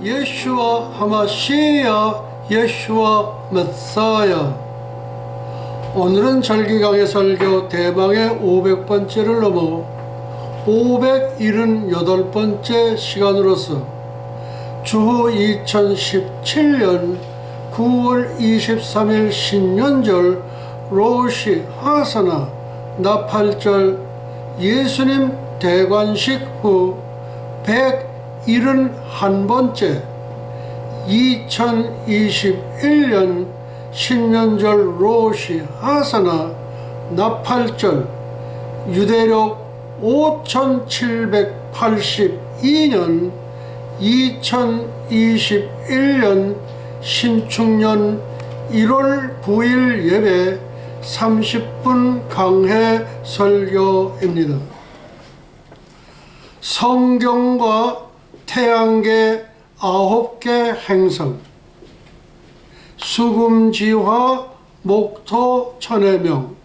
예슈와 하마시야 예슈와 메사야. 오늘은 절기강의 설교 대망의 500번째를 넘어 578번째 시간으로서 주후 2017년 9월 23일 신년절 로시 하사나 나팔절 예수님 대관식 후 171번째 2021년 신년절 로시 하사나 나팔절 유대력 5782년 2021년 신축년 1월 9일 예배 30분 강해 설교입니다. 성경과 태양계 9개 행성, 수금지화 목토 천해명.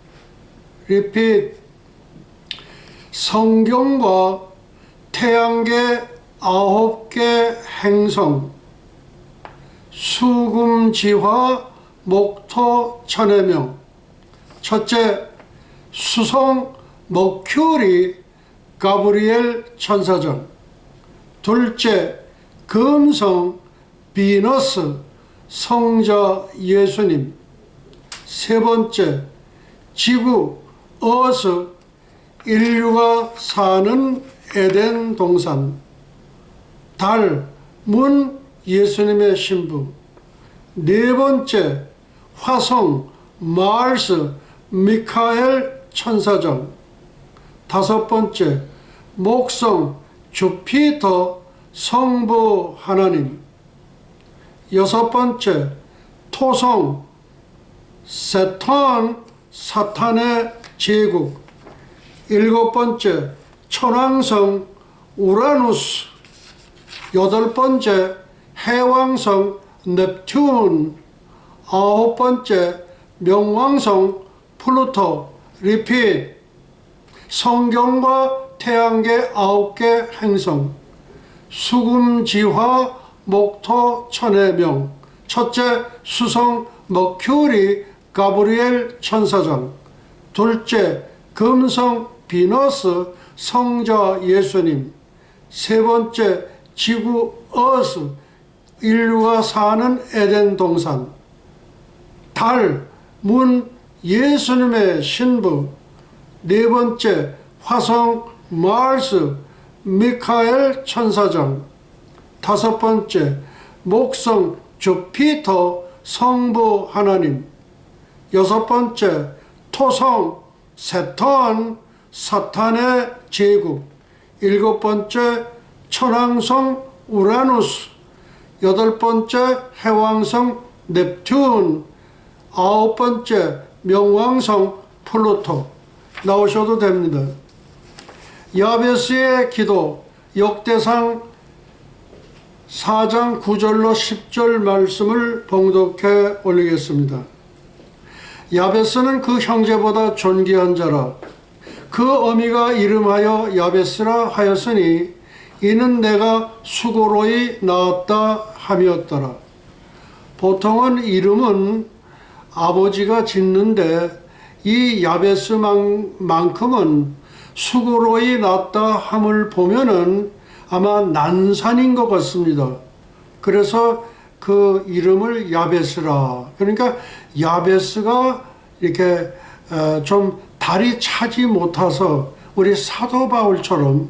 리핏. 성경과 태양계 9개 행성, 수금지화 목토 천해명. 첫째, 수성 머큐리 가브리엘 천사장. 둘째, 금성 비너스 성자 예수님. 세 번째, 지구 어스 인류가 사는 에덴 동산. 달 문 예수님의 신부. 네 번째, 화성 마르스 미카엘 천사장. 다섯 번째, 목성 주피터 성부 하나님. 여섯 번째, 토성 세탄 사탄의 제국. 일곱 번째, 천왕성 우라누스. 여덟 번째, 해왕성 넵튠. 아홉 번째, 명왕성 플루토. 리핏. 성경과 태양계 9개 행성, 수금지화 목토 천해명. 첫째, 수성 머큐리 가브리엘 천사장. 둘째, 금성 비너스 성자 예수님. 세 번째, 지구 어스 인류가 사는 에덴 동산. 달 문 예수님의 신부. 네 번째, 화성 마르스 미카엘 천사장. 다섯 번째, 목성 주피터 성부 하나님. 여섯 번째, 토성 세탄 사탄의 제국. 일곱 번째, 천왕성 우라누스. 여덟 번째, 해왕성 넵튠. 아홉 번째, 명왕성 플루토. 나오셔도 됩니다. 야베스의 기도 역대상 4장 9절로 10절 말씀을 봉독해 올리겠습니다. 야베스는 그 형제보다 존귀한 자라. 그 어미가 이름하여 야베스라 하였으니 이는 내가 수고로이 낳았다 함이었더라. 보통은 이름은 아버지가 짓는데 이 야베스만큼은 수고로이 낳았다 함을 보면은 아마 난산인 것 같습니다. 그래서 그 이름을 야베스라. 그러니까 야베스가 이렇게 좀 다리 차지 못해서 우리 사도 바울처럼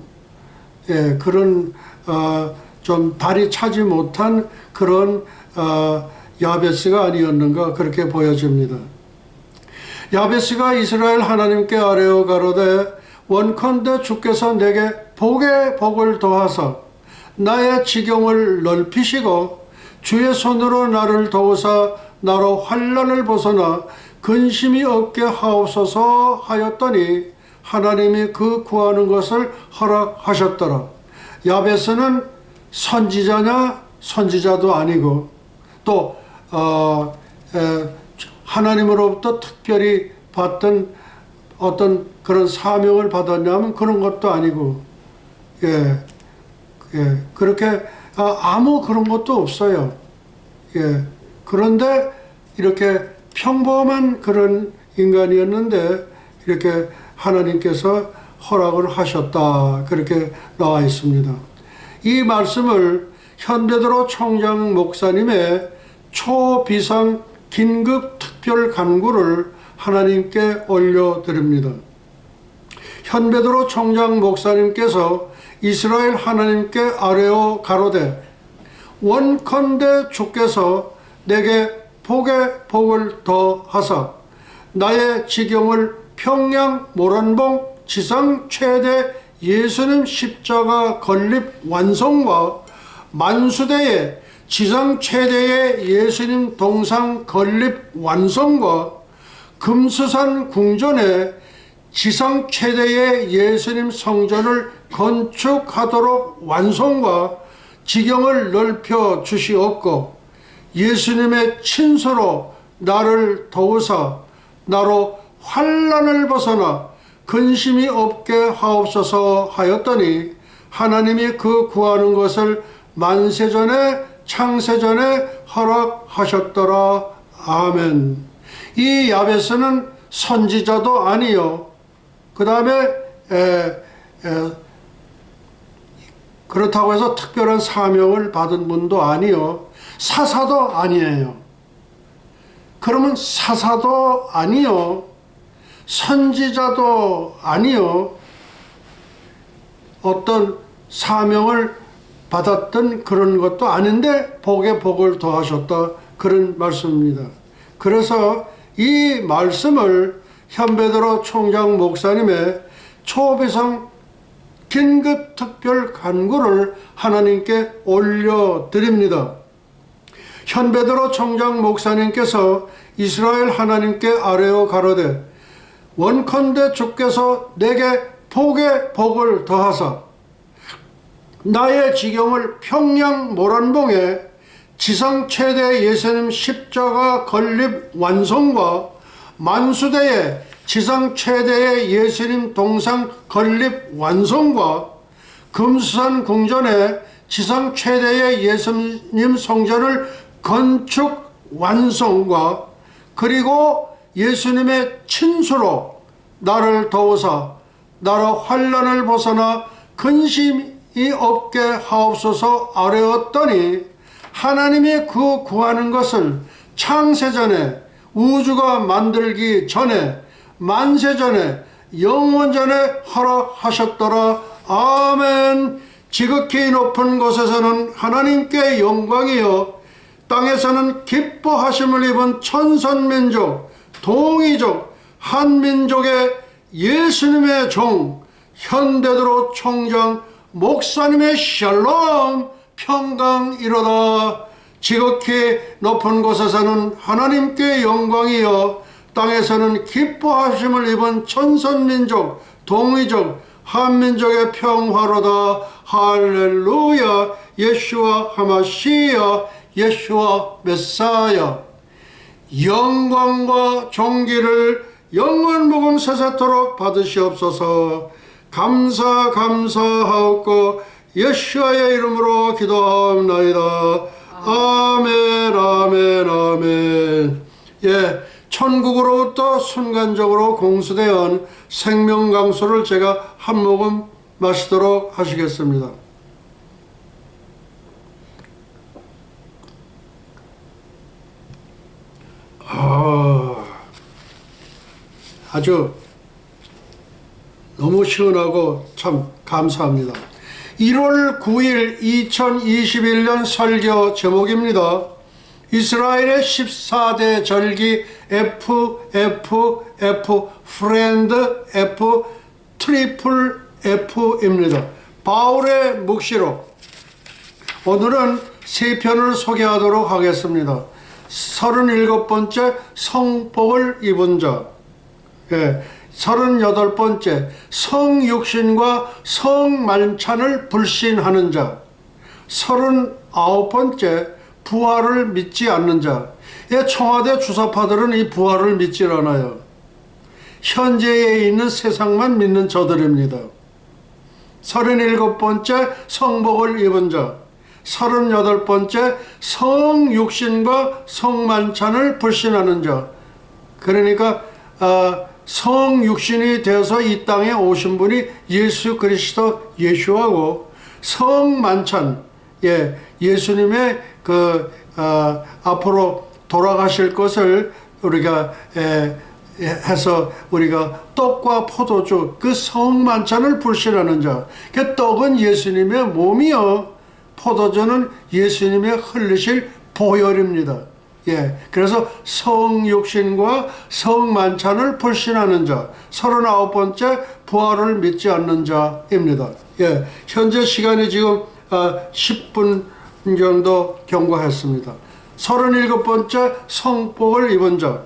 그런 좀 다리 차지 못한 그런 야베스가 아니었는가 그렇게 보여집니다. 야베스가 이스라엘 하나님께 아뢰어 가로되 원컨대 주께서 내게 복에 복을 더하사 나의 지경을 넓히시고 주의 손으로 나를 도우사 나로 환난을 벗어나 근심이 없게 하옵소서 하였더니 하나님이 그 구하는 것을 허락하셨더라. 야베스는 선지자냐? 선지자도 아니고 또 하나님으로부터 특별히 받던 어떤 그런 사명을 받았냐면 그런 것도 아니고 예, 그렇게 아무 그런 것도 없어요. 예, 그런데 이렇게 평범한 그런 인간이었는데 이렇게 하나님께서 허락을 하셨다. 그렇게 나와 있습니다. 이 말씀을 현대드로 총장 목사님의 초비상 긴급 특별 간구를 하나님께 올려드립니다. 현베드로 총장 목사님께서 이스라엘 하나님께 아뢰어 가로되 원컨대 주께서 내게 복에 복을 더하사 나의 지경을 평양 모란봉 지상 최대 예수님 십자가 건립 완성과 만수대의 지상 최대의 예수님 동상 건립 완성과 금수산 궁전에 지상 최대의 예수님 성전을 건축하도록 완성과 지경을 넓혀 주시옵고 예수님의 친서로 나를 도우사 나로 환난을 벗어나 근심이 없게 하옵소서 하였더니 하나님이 그 구하는 것을 만세전에 창세전에 허락하셨더라. 아멘. 이 야베스는 선지자도 아니요. 그 다음에 그렇다고 해서 특별한 사명을 받은 분도 아니요. 사사도 아니에요. 그러면 사사도 아니요. 선지자도 아니요. 어떤 사명을 받았던 그런 것도 아닌데 복에 복을 더하셨다. 그런 말씀입니다. 그래서 이 말씀을 현베드로 총장 목사님의 초비상 긴급 특별 간구를 하나님께 올려드립니다. 현베드로 총장 목사님께서 이스라엘 하나님께 아뢰어 가로되 원컨대 주께서 내게 복에 복을 더하사 나의 지경을 평양 모란봉에 지상 최대 예수님 십자가 건립 완성과 만수대의 지상 최대의 예수님 동상 건립 완성과 금수산 궁전에 지상 최대의 예수님 성전을 건축 완성과 그리고 예수님의 친수로 나를 도우사 나로 환난을 벗어나 근심이 없게 하옵소서 아뢰었더니 하나님이 그 구하는 것을 창세전에 우주가 만들기 전에 만세전에 영원전에 허락하셨더라. 아멘. 지극히 높은 곳에서는 하나님께 영광이요 땅에서는 기뻐하심을 입은 천선민족 동이족 한민족의 예수님의 종 현대드로 총장 목사님의 샬롬 평강이로다. 지극히 높은 곳에서는 하나님께 영광이요 땅에서는 기뻐하심을 입은 천선민족 동이족 한민족의 평화로다. 할렐루야. 예수와 하마시야 예수와 메사야. 영광과 존귀를 영원 무궁 세세토록 받으시옵소서. 감사하옵고 예수와의 이름으로 기도하옵나이다. 아멘 아멘 아멘. 예, 천국으로부터 순간적으로 공수되어 생명강수를 제가 한 모금 마시도록 하시겠습니다. 아주 너무 시원하고 참 감사합니다. 1월 9일 2021년 설교 제목입니다. 이스라엘의 14대 절기 FFF 프렌드 F 트리플 F입니다. 바울의 묵시록. 오늘은 세 편을 소개하도록 하겠습니다. 37번째 성복을 입은 자, 38번째 성육신과 성만찬을 불신하는 자, 39번째 부활을 믿지 않는 자. 청와대 주사파들은 이 부활을 믿질 않아요. 현재에 있는 세상만 믿는 저들입니다. 37번째 성복을 입은 자, 38번째 성육신과 성만찬을 불신하는 자. 그러니까 성육신이 되어서 이 땅에 오신 분이 예수 그리스도 예수하고, 성만찬, 예수님의 앞으로 돌아가실 것을 우리가 해서 우리가 떡과 포도주, 그 성만찬을 불신하는 자. 그 떡은 예수님의 몸이요, 포도주는 예수님의 흘리실 보혈입니다. 그래서 성육신과 성만찬을 불신하는 자, 39번째 부활을 믿지 않는 자입니다. 현재 시간이 지금 10분 정도 경과했습니다. 37번째 성복을 입은 자.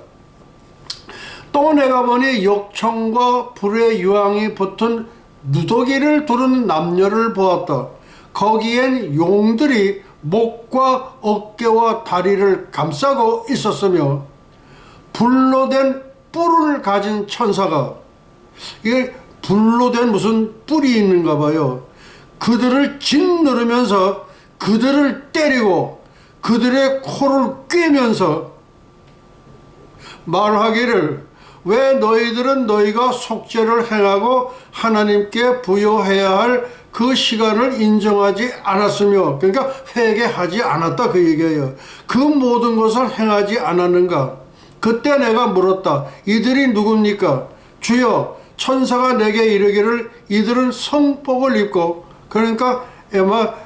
또 내가 보니 욕청과 불의 유황이 붙은 누더기를 두른 남녀를 보았다. 거기엔 용들이 목과 어깨와 다리를 감싸고 있었으며, 불로 된 뿔을 가진 천사가, 이게 불로 된 무슨 뿔이 있는가 봐요. 그들을 짓누르면서 그들을 때리고 그들의 코를 꿰면서 말하기를, 왜 너희들은 너희가 속죄를 행하고 하나님께 부여해야 할 그 시간을 인정하지 않았으며, 그러니까 회개하지 않았다, 그 얘기예요. 그 모든 것을 행하지 않았는가? 그때 내가 물었다. 이들이 누굽니까? 주여, 천사가 내게 이르기를 이들은 성복을 입고, 그러니까 아마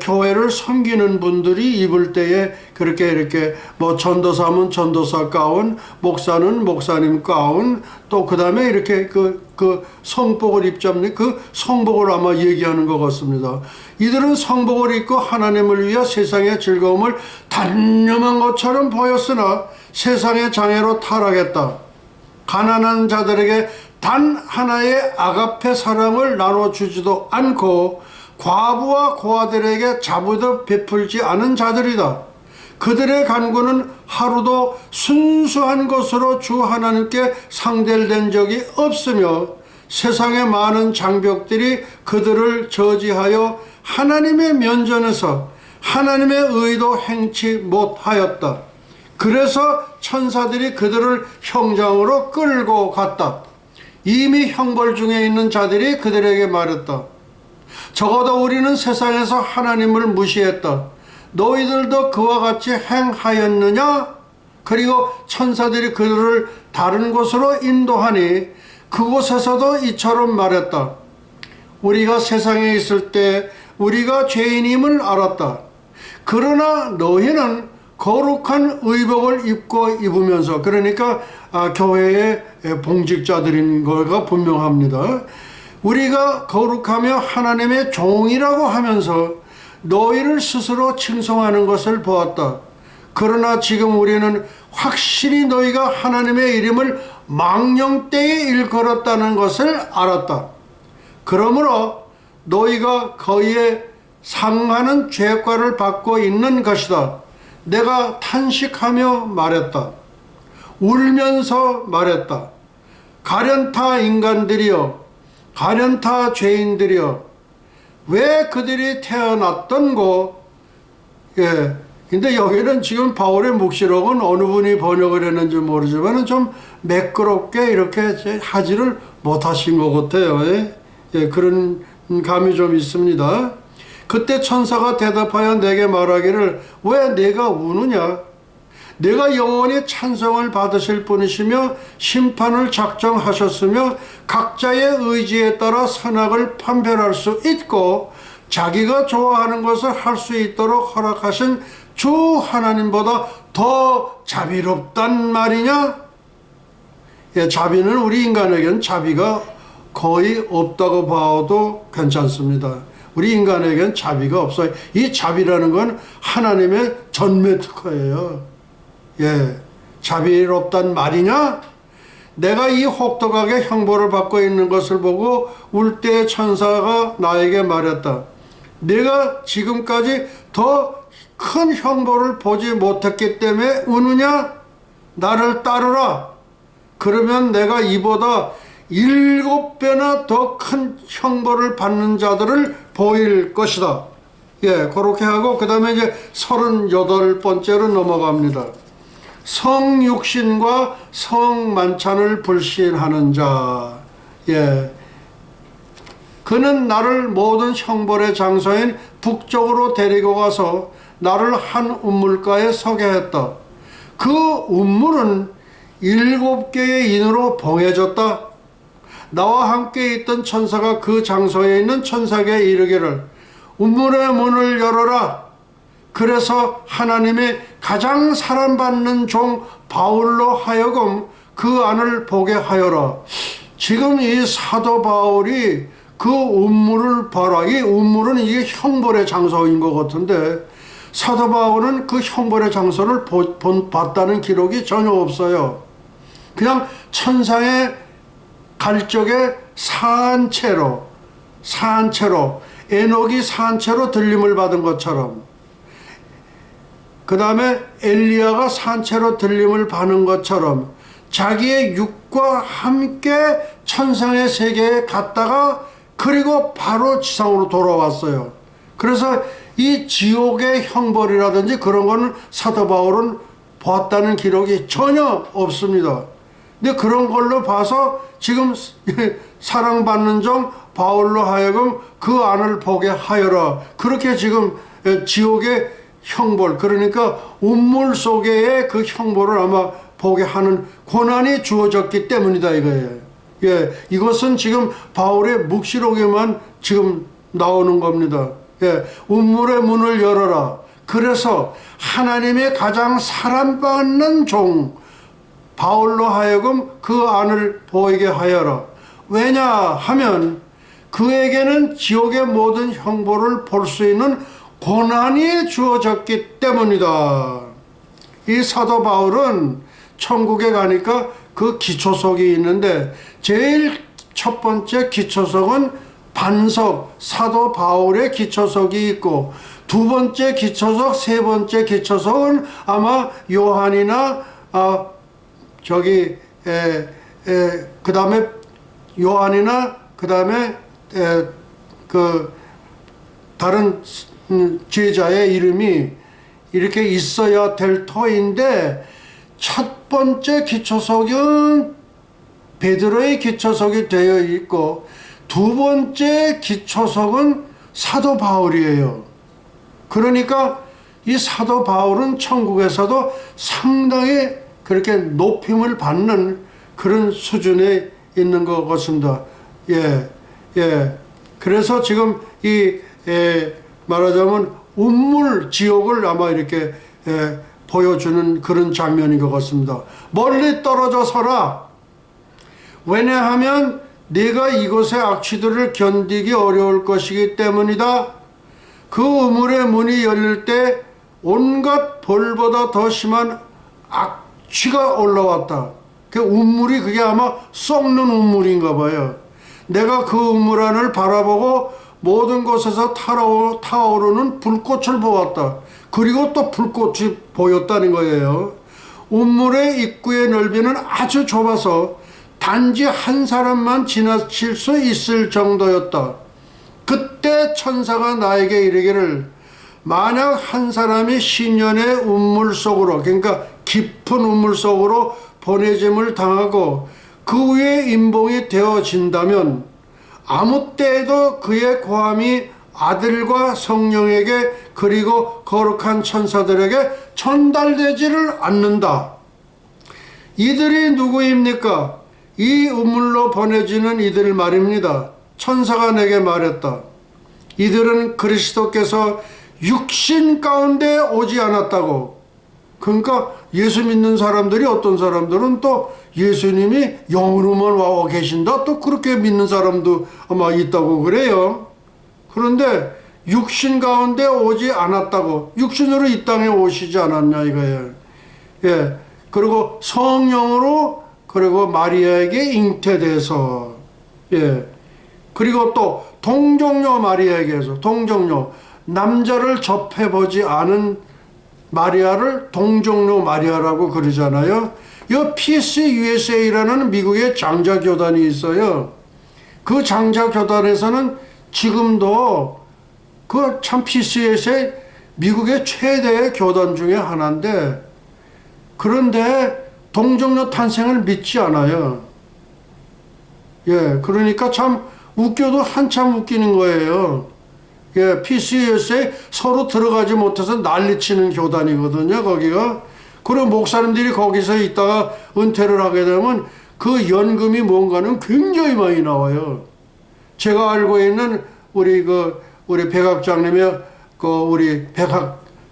교회를 섬기는 분들이 입을 때에 그렇게 이렇게 뭐 전도사면 전도사 가운, 목사는 목사님 가운, 또 그 다음에 이렇게 그 성복을 입잡는 그 성복을 아마 얘기하는 것 같습니다. 이들은 성복을 입고 하나님을 위해 세상의 즐거움을 단념한 것처럼 보였으나 세상의 장애로 타락했다. 가난한 자들에게 단 하나의 아가페 사랑을 나눠주지도 않고 과부와 고아들에게 자부도 베풀지 않은 자들이다. 그들의 간구는 하루도 순수한 것으로 주 하나님께 상대된 적이 없으며, 세상의 많은 장벽들이 그들을 저지하여 하나님의 면전에서 하나님의 의도 행치 못하였다. 그래서 천사들이 그들을 형장으로 끌고 갔다. 이미 형벌 중에 있는 자들이 그들에게 말했다. 적어도 우리는 세상에서 하나님을 무시했다. 너희들도 그와 같이 행하였느냐? 그리고 천사들이 그들을 다른 곳으로 인도하니 그곳에서도 이처럼 말했다. 우리가 세상에 있을 때 우리가 죄인임을 알았다. 그러나 너희는 거룩한 의복을 입으면서, 그러니까 교회의 봉직자들인 거가 분명합니다. 우리가 거룩하며 하나님의 종이라고 하면서 너희를 스스로 칭송하는 것을 보았다. 그러나 지금 우리는 확실히 너희가 하나님의 이름을 망령되이 일컬었다는 것을 알았다. 그러므로 너희가 거기에 상하는 죄과를 받고 있는 것이다. 내가 탄식하며 말했다. 울면서 말했다. 가련타 인간들이여, 가련타 죄인들이여, 왜 그들이 태어났던고. 근데 여기는 지금 바울의 묵시록은 어느 분이 번역을 했는지 모르지만 좀 매끄럽게 이렇게 하지를 못하신 것 같아요. 그런 감이 좀 있습니다. 그때 천사가 대답하여 내게 말하기를, 왜 내가 우느냐? 내가 영원히 찬송을 받으실 분이시며 심판을 작정하셨으며 각자의 의지에 따라 선악을 판별할 수 있고 자기가 좋아하는 것을 할 수 있도록 허락하신 주 하나님보다 더 자비롭단 말이냐? 자비는 우리 인간에겐 자비가 거의 없다고 봐도 괜찮습니다. 우리 인간에겐 자비가 없어요. 이 자비라는 건 하나님의 전매 특허예요. 자비롭단 말이냐? 내가 이 혹독하게 형벌을 받고 있는 것을 보고 울 때 천사가 나에게 말했다. 내가 지금까지 더 큰 형벌을 보지 못했기 때문에 우느냐? 나를 따르라. 그러면 내가 이보다 7배나 더 큰 형벌을 받는 자들을 보일 것이다. 예, 그렇게 하고 그 다음에 이제 38번째로 넘어갑니다. 성육신과 성만찬을 불신하는 자. 예. 그는 나를 모든 형벌의 장소인 북쪽으로 데리고 가서 나를 한 우물가에 서게 했다. 그 우물은 7개의 인으로 봉해졌다. 나와 함께 있던 천사가 그 장소에 있는 천사에게 이르기를 우물의 문을 열어라. 그래서 하나님의 가장 사랑받는 종 바울로 하여금 그 안을 보게 하여라. 지금 이 사도 바울이 그 우물을 봐라. 이 우물은 이게 형벌의 장소인 것 같은데 사도 바울은 그 형벌의 장소를 봤다는 기록이 전혀 없어요. 그냥 천상의 갈적에 산채로 에녹이 산채로 들림을 받은 것처럼 그 다음에 엘리야가 산채로 들림을 받은 것처럼 자기의 육과 함께 천상의 세계에 갔다가 그리고 바로 지상으로 돌아왔어요. 그래서 이 지옥의 형벌이라든지 그런 거는 사도 바울은 보았다는 기록이 전혀 없습니다. 근데 그런 걸로 봐서 지금 사랑받는 종 바울로 하여금 그 안을 보게 하여라. 그렇게 지금 지옥의 형벌, 그러니까 우물 속의 그 형벌을 아마 보게 하는 권한이 주어졌기 때문이다 이거예요. 예, 이것은 지금 바울의 묵시록에만 지금 나오는 겁니다. 예, 우물의 문을 열어라. 그래서 하나님의 가장 사랑받는 종 바울로 하여금 그 안을 보이게 하여라. 왜냐하면 그에게는 지옥의 모든 형벌을 볼 수 있는 권한이 주어졌기 때문이다. 이 사도 바울은 천국에 가니까 그 기초석이 있는데 제일 첫 번째 기초석은 반석, 사도 바울의 기초석이 있고 두 번째 기초석, 세 번째 기초석은 아마 요한이나 그 다음에 요한이나 그 다음에 그 다른 제자의 이름이 이렇게 있어야 될 터인데 첫 번째 기초석은 베드로의 기초석이 되어 있고 두 번째 기초석은 사도 바울이에요. 그러니까 이 사도 바울은 천국에서도 상당히 그렇게 높임을 받는 그런 수준에 있는 것 같습니다. 예, 예. 그래서 지금 말하자면 운물 지옥을 아마 이렇게 보여주는 그런 장면인 것 같습니다. 멀리 떨어져 서라. 왜냐하면 네가 이곳의 악취들을 견디기 어려울 것이기 때문이다. 그 우물의 문이 열릴 때 온갖 벌보다 더 심한 악취가 올라왔다. 그 우물이 그게 아마 썩는 우물인가 봐요. 내가 그 우물 안을 바라보고 모든 곳에서 타오르는 불꽃을 보았다. 그리고 또 불꽃이 보였다는 거예요. 우물의 입구의 넓이는 아주 좁아서 단지 한 사람만 지나칠 수 있을 정도였다. 그때 천사가 나에게 이르기를 만약 한 사람이 신년의 우물 속으로, 그러니까 깊은 우물 속으로 보내짐을 당하고 그 위에 임봉이 되어진다면 아무 때에도 그의 고함이 아들과 성령에게 그리고 거룩한 천사들에게 전달되지를 않는다. 이들이 누구입니까? 이 우물로 보내지는 이들 말입니다. 천사가 내게 말했다. 이들은 그리스도께서 육신 가운데 오지 않았다고. 그러니까 예수 믿는 사람들이 어떤 사람들은 또 예수님이 영으로만 와 계신다, 또 그렇게 믿는 사람도 아마 있다고 그래요. 그런데 육신 가운데 오지 않았다고. 육신으로 이 땅에 오시지 않았냐 이거예요. 예. 그리고 성령으로, 그리고 마리아에게 잉태돼서, 예. 그리고 또 동정녀 마리아에게서, 동정녀, 남자를 접해보지 않은 마리아를 동정녀 마리아라고 그러잖아요. 이 Peace USA라는 미국의 장자교단이 있어요. 그 장자교단에서는 지금도 그 참 Peace USA 미국의 최대의 교단 중에 하나인데, 그런데 동정녀 탄생을 믿지 않아요. 예, 그러니까 참 웃겨도 한참 웃기는 거예요. 예, Peace USA 서로 들어가지 못해서 난리치는 교단이거든요, 거기가. 그리고 목사님들이 거기서 있다가 은퇴를 하게 되면 그 연금이 뭔가는 굉장히 많이 나와요. 제가 알고 있는 우리 백학장님의 우리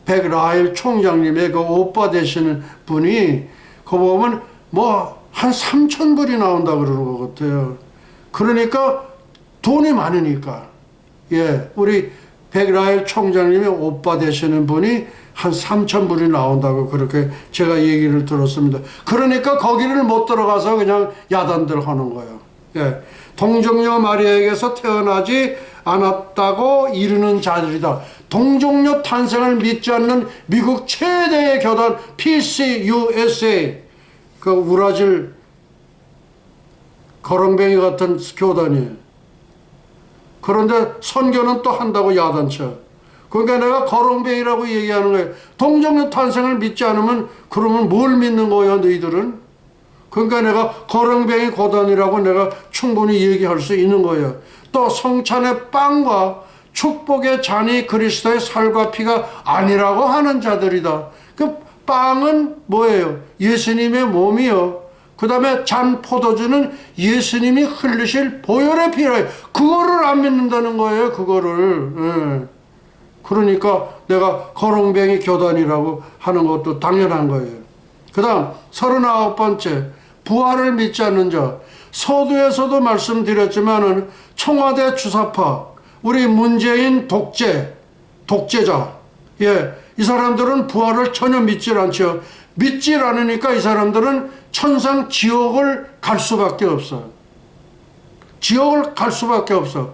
백라일 총장님의 그 오빠 되시는 분이 거 보면 뭐 한 3,000불이 나온다 그러는 것 같아요. 그러니까 돈이 많으니까. 예, 우리 백라일 총장님의 오빠 되시는 분이 한 3,000불이 나온다고 그렇게 제가 얘기를 들었습니다. 그러니까 거기를 못 들어가서 그냥 야단들 하는 거예요. 예, 동정녀 마리아에게서 태어나지 않았다고 이르는 자들이다. 동정녀 탄생을 믿지 않는 미국 최대의 교단 Peace USA, 그 우라질 거렁뱅이 같은 교단이에요. 그런데 선교는 또 한다고 야단쳐. 그러니까 내가 거렁뱅이라고 얘기하는 거예요. 동정녀 탄생을 믿지 않으면 그러면 뭘 믿는 거야 너희들은? 그러니까 내가 거렁뱅이 고단이라고 내가 충분히 얘기할 수 있는 거예요. 또 성찬의 빵과 축복의 잔이 그리스도의 살과 피가 아니라고 하는 자들이다. 그 빵은 뭐예요? 예수님의 몸이요. 그 다음에 잔 포도주는 예수님이 흘리실 보혈의 피라요. 그거를 안 믿는다는 거예요. 그거를. 예. 그러니까 내가 거렁뱅이 교단이라고 하는 것도 당연한 거예요. 그 다음 39번째, 부활을 믿지 않는 자. 서두에서도 말씀드렸지만은 청와대 주사파, 우리 문재인 독재자, 예, 이 사람들은 부활을 전혀 믿질 않죠. 믿질 않으니까 이 사람들은 천상 지옥을 갈 수밖에 없어요. 지옥을 갈 수밖에 없어.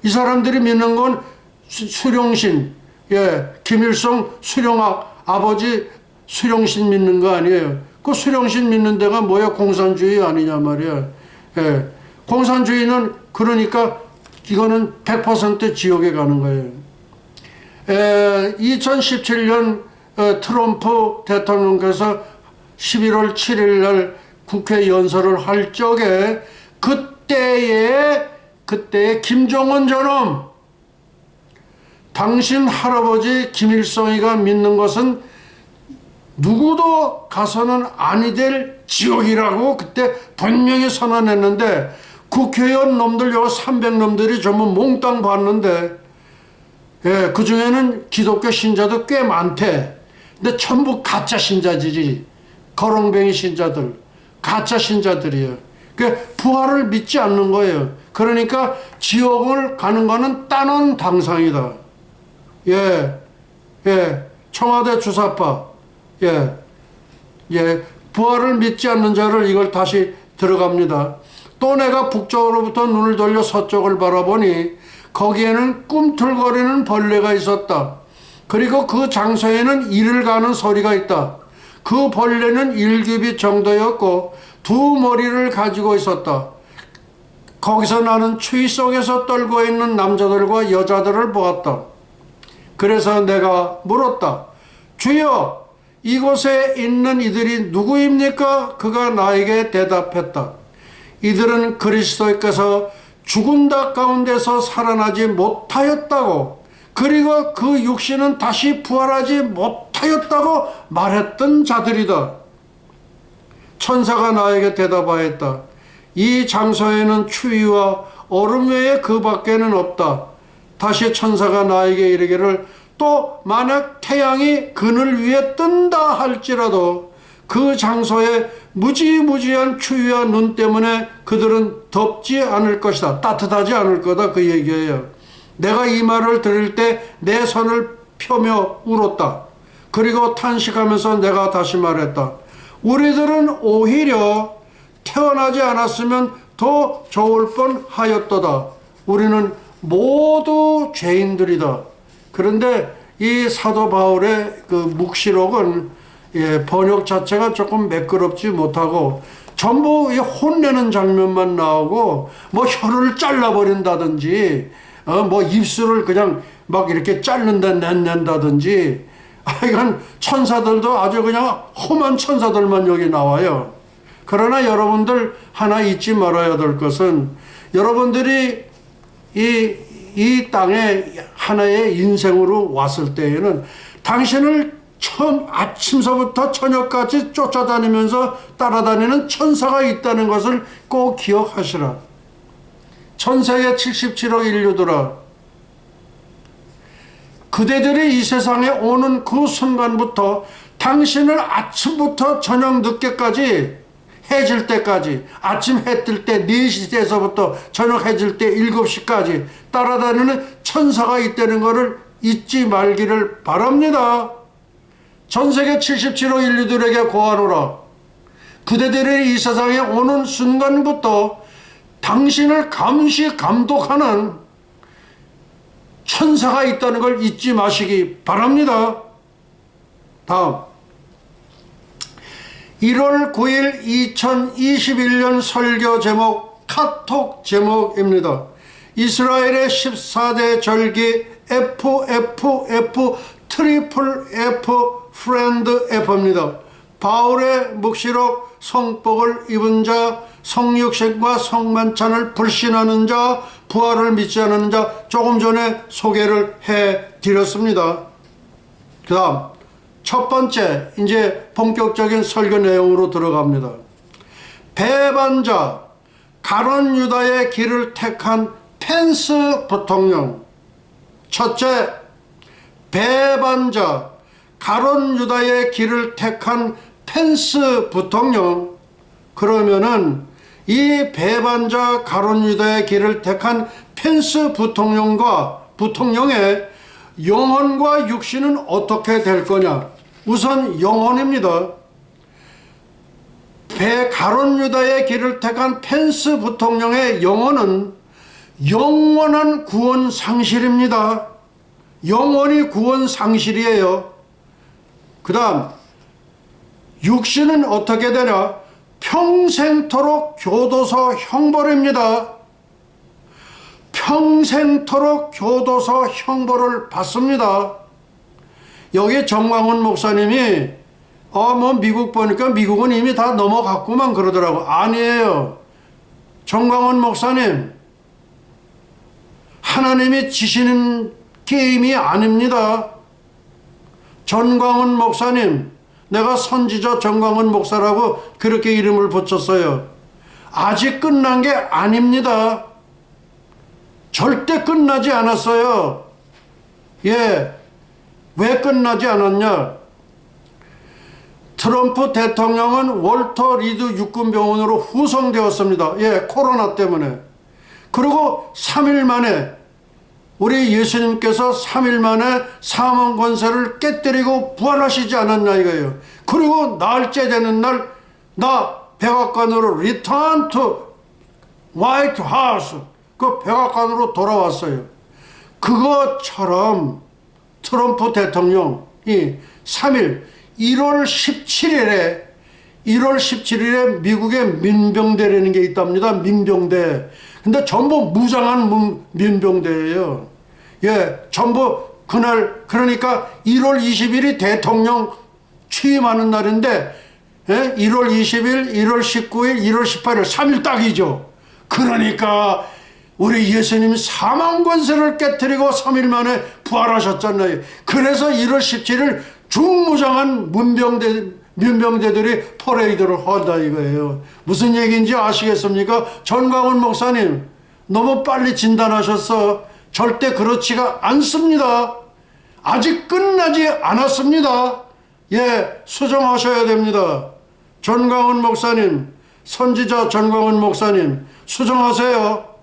이 사람들이 믿는 건 수령신, 예, 김일성 수령학 아버지 수령신 믿는 거 아니에요. 그 수령신 믿는 데가 뭐야? 공산주의 아니냐 말이야. 예, 공산주의는 그러니까 이거는 100% 지옥에 가는 거예요. 2017년 트럼프 대통령께서 11월 7일 날 국회 연설을 할 적에 그때의 김정은 저놈, 당신 할아버지 김일성이가 믿는 것은 누구도 가서는 아니 될 지옥이라고 그때 분명히 선언했는데, 국회의원 놈들 요 300놈들이 전부 몽땅 봤는데, 예, 그 중에는 기독교 신자도 꽤 많대. 근데 전부 가짜 신자들이, 거렁뱅이 신자들, 가짜 신자들이에요. 그 부활을 믿지 않는 거예요. 그러니까 지옥을 가는 거는 따놓은 당상이다. 예, 예, 청와대 주사파, 예, 부활을 믿지 않는 자를 이걸 다시 들어갑니다. 또 내가 북쪽으로부터 눈을 돌려 서쪽을 바라보니 거기에는 꿈틀거리는 벌레가 있었다. 그리고 그 장소에는 이를 가는 소리가 있다. 그 벌레는 일규빗 정도였고 두 머리를 가지고 있었다. 거기서 나는 추위 속에서 떨고 있는 남자들과 여자들을 보았다. 그래서 내가 물었다. 주여, 이곳에 있는 이들이 누구입니까? 그가 나에게 대답했다. 이들은 그리스도께서 죽은 자 가운데서 살아나지 못하였다고, 그리고 그 육신은 다시 부활하지 못하였다고 말했던 자들이다. 천사가 나에게 대답하였다. 이 장소에는 추위와 얼음 외에 그 밖에는 없다. 다시 천사가 나에게 이르기를, 또 만약 태양이 그늘 위에 뜬다 할지라도 그 장소에 무지무지한 추위와 눈 때문에 그들은 덥지 않을 것이다. 따뜻하지 않을 거다. 그 얘기예요. 내가 이 말을 들을 때 내 손을 펴며 울었다. 그리고 탄식하면서 내가 다시 말했다. 우리들은 오히려 태어나지 않았으면 더 좋을 뻔하였도다. 우리는 모두 죄인들이다. 그런데 이 사도 바울의 그 묵시록은 번역 자체가 조금 매끄럽지 못하고 전부 혼내는 장면만 나오고 뭐 혀를 잘라버린다든지 뭐 입술을 그냥 막 이렇게 낸다든지 이건 천사들도 아주 그냥 험한 천사들만 여기 나와요. 그러나 여러분들 하나 잊지 말아야 될 것은 여러분들이 이 땅에 하나의 인생으로 왔을 때에는 당신을 처음 아침서부터 저녁까지 쫓아다니면서 따라다니는 천사가 있다는 것을 꼭 기억하시라. 전세계 77억 인류들아, 그대들이 이 세상에 오는 그 순간부터 당신을 아침부터 저녁 늦게까지 해질 때까지, 아침 해 뜰 때 4시에서부터 저녁 해질 때 7시까지 따라다니는 천사가 있다는 것을 잊지 말기를 바랍니다. 전세계 77억 인류들에게 고하노라. 그대들이 이 세상에 오는 순간부터 당신을 감시 감독하는 천사가 있다는 걸 잊지 마시기 바랍니다. 다음 1월 9일 2021년 설교 제목, 카톡 제목입니다. 이스라엘의 14대 절기 FFF 트리플 F 프렌드 F입니다. 바울의 묵시록, 성복을 입은 자, 성육신과 성만찬을 불신하는 자, 부활을 믿지 않는 자, 조금 전에 소개를 해드렸습니다. 그 다음 첫 번째, 이제 본격적인 설교 내용으로 들어갑니다. 배반자, 가론 유다의 길을 택한 펜스 부통령. 첫째, 배반자, 가론 유다의 길을 택한 펜스 부통령. 그러면은 이 배반자 가론 유다의 길을 택한 펜스 부통령의 영혼과 육신은 어떻게 될 거냐? 우선 영혼입니다. 가론 유다의 길을 택한 펜스 부통령의 영혼은 영원한 구원 상실입니다. 영원히 구원 상실이에요. 그 다음 육신은 어떻게 되냐? 평생토록 교도소 형벌입니다. 평생토록 교도소 형벌을 받습니다. 여기 정광훈 목사님이 뭐 미국 보니까 미국은 이미 다 넘어갔구만 그러더라고. 아니에요. 정광훈 목사님, 하나님이 지시는 게임이 아닙니다. 전광훈 목사님, 내가 선지자 전광훈 목사라고 그렇게 이름을 붙였어요. 아직 끝난 게 아닙니다. 절대 끝나지 않았어요. 왜 끝나지 않았냐? 트럼프 대통령은 월터 리드 육군병원으로 후송되었습니다. 코로나 때문에. 그리고 3일 만에 우리 예수님께서 3일 만에 사망 권세를 깨뜨리고 부활하시지 않았냐 이거예요. 그리고 나흘째 되는 날 나 백악관으로 return to White House, 그 백악관으로 돌아왔어요. 그것처럼 트럼프 대통령이 3일 1월 17일에 미국에 민병대라는 게 있답니다. 민병대. 근데 전부 무장한 민병대예요. 전부 그날, 그러니까 1월 20일이 대통령 취임하는 날인데 1월 20일, 1월 19일, 1월 18일 3일 딱이죠. 그러니까 우리 예수님이 사망 권세를 깨뜨리고 3일 만에 부활하셨잖아요. 그래서 1월 17일 중무장한 민병대들이 퍼레이드를 한다 이거예요. 무슨 얘기인지 아시겠습니까? 전광훈 목사님, 너무 빨리 진단하셨어. 절대 그렇지가 않습니다. 아직 끝나지 않았습니다. 수정하셔야 됩니다. 전광훈 목사님, 선지자 전광훈 목사님, 수정하세요.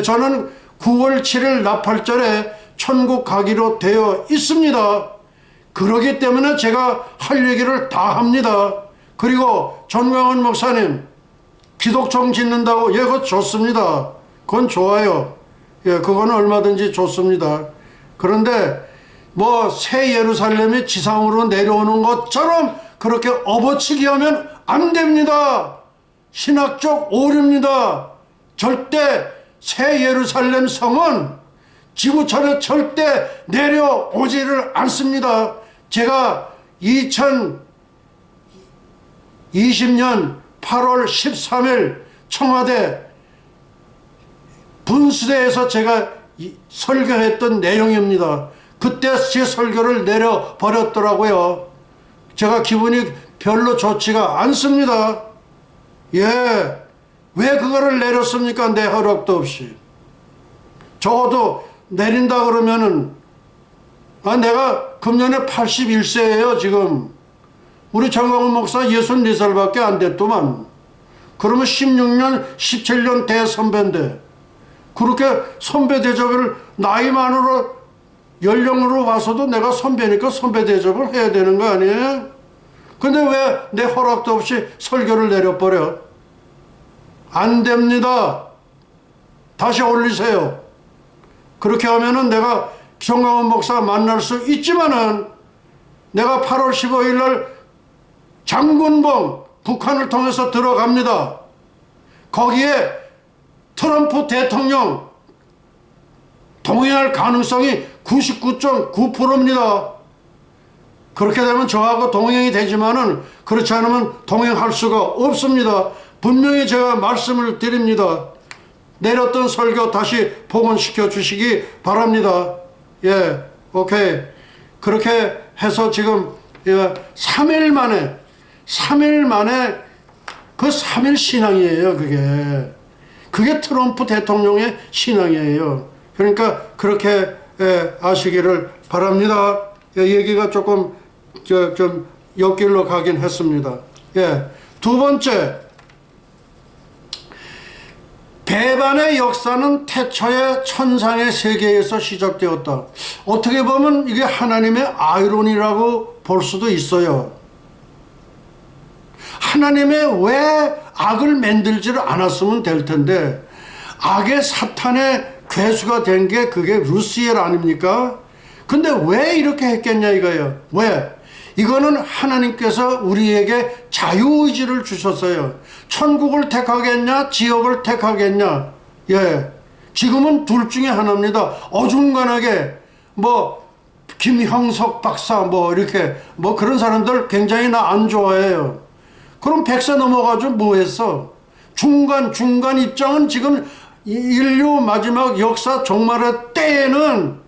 저는 9월 7일 나팔절에 천국 가기로 되어 있습니다. 그러기 때문에 제가 할 얘기를 다 합니다. 그리고 전광훈 목사님, 기독청 짓는다고, 그거 좋습니다. 그건 좋아요. 그거는 얼마든지 좋습니다. 그런데 새 예루살렘이 지상으로 내려오는 것처럼 그렇게 업어치기 하면 안 됩니다. 신학적 오류입니다. 절대 새 예루살렘 성은 지구촌에 절대 내려오지를 않습니다. 제가 2020년 8월 13일 청와대 분수대에서 제가 설교했던 내용입니다. 그때 제 설교를 내려버렸더라고요. 제가 기분이 별로 좋지가 않습니다. 예, 왜 그거를 내렸습니까? 내 허락도 없이. 적어도 내린다 그러면은 내가 금년에 81세예요 지금. 우리 정광훈 목사 64살밖에 안 됐더만. 그러면 16년 17년 대선배인데 그렇게 선배 대접을 나이만으로 연령으로 봐서도 내가 선배니까 선배 대접을 해야 되는 거 아니에요? 근데 왜 내 허락도 없이 설교를 내려버려? 안 됩니다. 다시 올리세요. 그렇게 하면은 내가 정광훈 목사 만날 수 있지만은 내가 8월 15일 날 장군봉 북한을 통해서 들어갑니다. 거기에 트럼프 대통령 동행할 가능성이 99.9%입니다. 그렇게 되면 저하고 동행이 되지만은 그렇지 않으면 동행할 수가 없습니다. 분명히 제가 말씀을 드립니다. 내렸던 설교 다시 복원시켜 주시기 바랍니다. 예, 오케이. 그렇게 해서 지금 3일 만에 그 3일 신앙이에요. 그게 트럼프 대통령의 신앙이에요. 그러니까 그렇게 아시기를 바랍니다. 얘기가 조금 좀 옆길로 가긴 했습니다. 예. 두 번째, 배반의 역사는 태초의 천상의 세계에서 시작되었다. 어떻게 보면 이게 하나님의 아이러니라고 볼 수도 있어요. 하나님이 왜 악을 만들지를 않았으면 될 텐데 악의 사탄의 괴수가 된 게 그게 루시엘 아닙니까? 근데 왜 이렇게 했겠냐 이거예요. 왜? 이거는 하나님께서 우리에게 자유의지를 주셨어요. 천국을 택하겠냐 지옥을 택하겠냐. 예, 지금은 둘 중에 하나입니다. 어중간하게 김형석 박사 이렇게 그런 사람들 굉장히 나 안 좋아해요. 그럼 100세 넘어가지고 뭐 했어? 중간 입장은 지금 인류 마지막 역사 종말의 때에는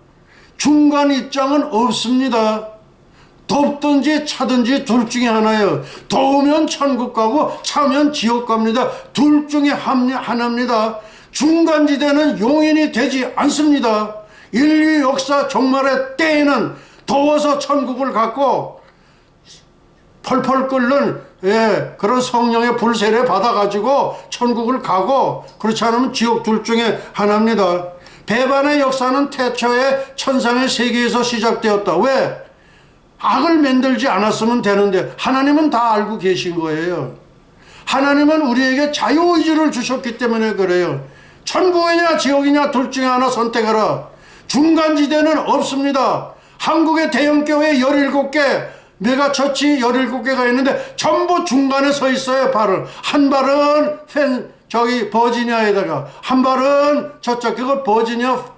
중간 입장은 없습니다. 덥든지 차든지 둘 중에 하나예요. 더우면 천국 가고 차면 지옥 갑니다. 둘 중에 하나입니다. 중간지대는 용인이 되지 않습니다. 인류 역사 종말의 때에는 더워서 천국을 갔고 펄펄 끓는 그런 성령의 불세례 받아가지고 천국을 가고 그렇지 않으면 지옥 둘 중에 하나입니다. 배반의 역사는 태초의 천상의 세계에서 시작되었다. 왜? 악을 만들지 않았으면 되는데 하나님은 다 알고 계신 거예요. 하나님은 우리에게 자유의지를 주셨기 때문에 그래요. 천국이냐 지옥이냐 둘 중에 하나 선택하라. 중간지대는 없습니다. 한국의 대형교회 17개 메가처치 17개가 있는데 전부 중간에 서 있어요. 발을 한 발은 버지니아에다가 한 발은 저쪽 그걸 버지니아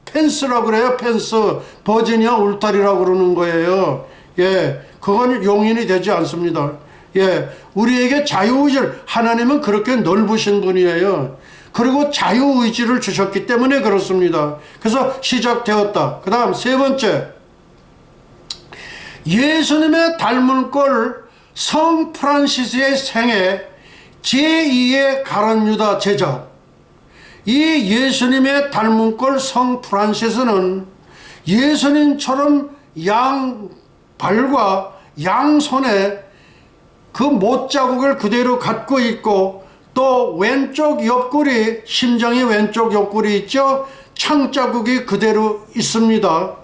펜스라고 그래요. 펜스 버지니아 울타리라고 그러는 거예요. 예, 그건 용인이 되지 않습니다. 예, 우리에게 자유의지를 하나님은 그렇게 넓으신 분이에요. 그리고 자유의지를 주셨기 때문에 그렇습니다. 그래서 시작되었다. 그 다음 세 번째, 예수님의 닮은 꼴 성 프란시스의 생애 제2의 가룟유다 제자. 이 예수님의 닮은 꼴 성 프란시스는 예수님처럼 양발과 양손에 그 못자국을 그대로 갖고 있고 또 왼쪽 옆구리, 심장이 왼쪽 옆구리 있죠? 창자국이 그대로 있습니다.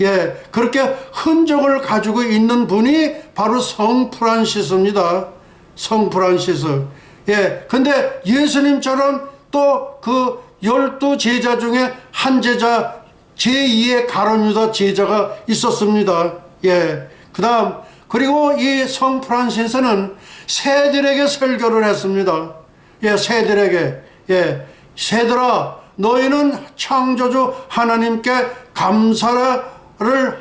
예, 그렇게 흔적을 가지고 있는 분이 바로 성 프란시스입니다. 성 프란시스. 예, 근데 예수님처럼 또 그 12제자 중에 한 제자 제2의 가룟유다 제자가 있었습니다. 예, 그 다음 그리고 이 성 프란시스는 새들에게 설교를 했습니다. 예, 새들에게. 예, 새들아, 너희는 창조주 하나님께 감사를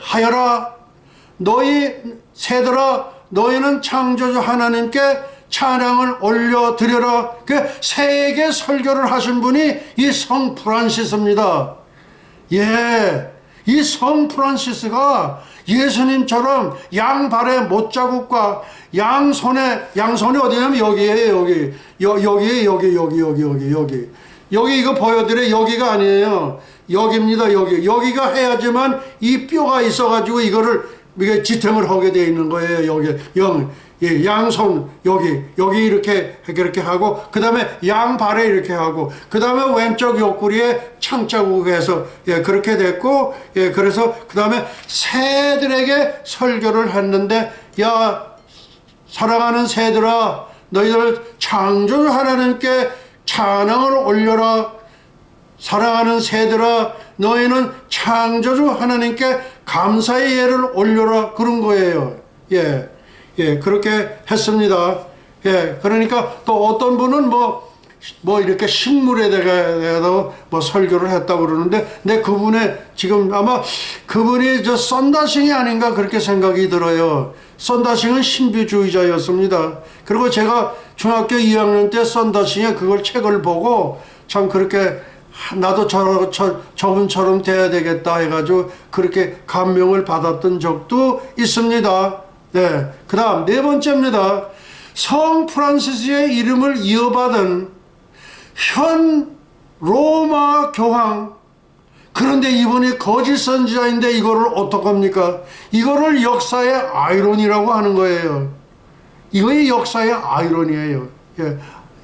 하여라. 새들아, 너희는 창조주 하나님께 찬양을 올려드려라. 그 새에게 설교를 하신 분이 이 성 프란시스입니다. 예, 이 성 프란시스가 예수님처럼 양발에 못자국과 양손이 어디냐면 여기에요. 여기 이거 보여드려. 여기가 아니에요. 여기입니다. 여기가 해야지만 이 뼈가 있어가지고 이게 지탱을 하게 되어 있는 거예요. 예, 양손 여기 이렇게 하고, 그 다음에 양발에 이렇게 하고, 그 다음에 왼쪽 옆구리에 창자국에서, 예, 그렇게 됐고, 예, 그래서 그 다음에 새들에게 설교를 했는데, 야, 사랑하는 새들아, 너희들 창조주 하나님께 찬양을 올려라. 사랑하는 새들아, 너희는 창조주 하나님께 감사의 예를 올려라. 그런 거예요. 예, 그렇게 했습니다. 예, 그러니까 또 어떤 분은 뭐 이렇게 식물에 대해서 뭐 설교를 했다고 그러는데, 지금 아마 그분이 썬다싱이 아닌가 그렇게 생각이 들어요. 썬다싱은 신비주의자였습니다. 그리고 제가 중학교 2학년 때 썬다싱의 그걸 책을 보고 참 그렇게 나도 저분처럼 돼야 되겠다 해가지고 그렇게 감명을 받았던 적도 있습니다. 네, 그 다음 네 번째입니다. 성 프란시스의 이름을 이어받은 현 로마 교황, 그런데 이분이 거짓 선지자인데 이거를 어떡합니까? 이거를 역사의 아이러니라고 하는 거예요. 이거의 역사의 아이러니예요.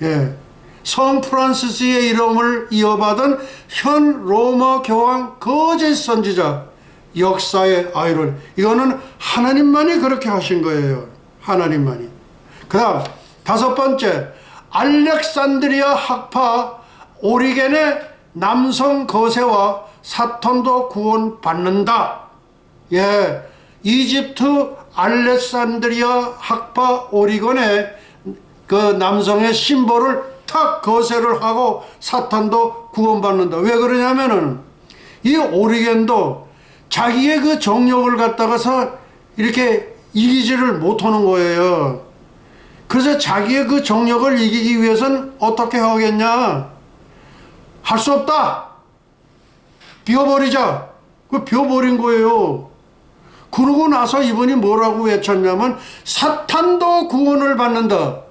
예. 성 프란시스의 이름을 이어받은 현 로마 교황 거짓 선지자, 역사의 아이러니. 이거는 하나님만이 그렇게 하신 거예요. 하나님만이. 그 다음 다섯 번째, 알렉산드리아 학파 오리겐의 남성 거세와 사탄도 구원받는다. 예, 이집트 알렉산드리아 학파 오리겐의 그 남성의 심볼을 탁 거세를 하고 사탄도 구원받는다. 왜 그러냐면은 이 오리겐도 자기의 그 정욕을 갖다가서 이렇게 이기지를 못하는 거예요. 그래서 자기의 그 정욕을 이기기 위해서는 어떻게 하겠냐? 할 수 없다. 비워버리자. 그 비워버린 거예요. 그러고 나서 이분이 뭐라고 외쳤냐면 사탄도 구원을 받는다.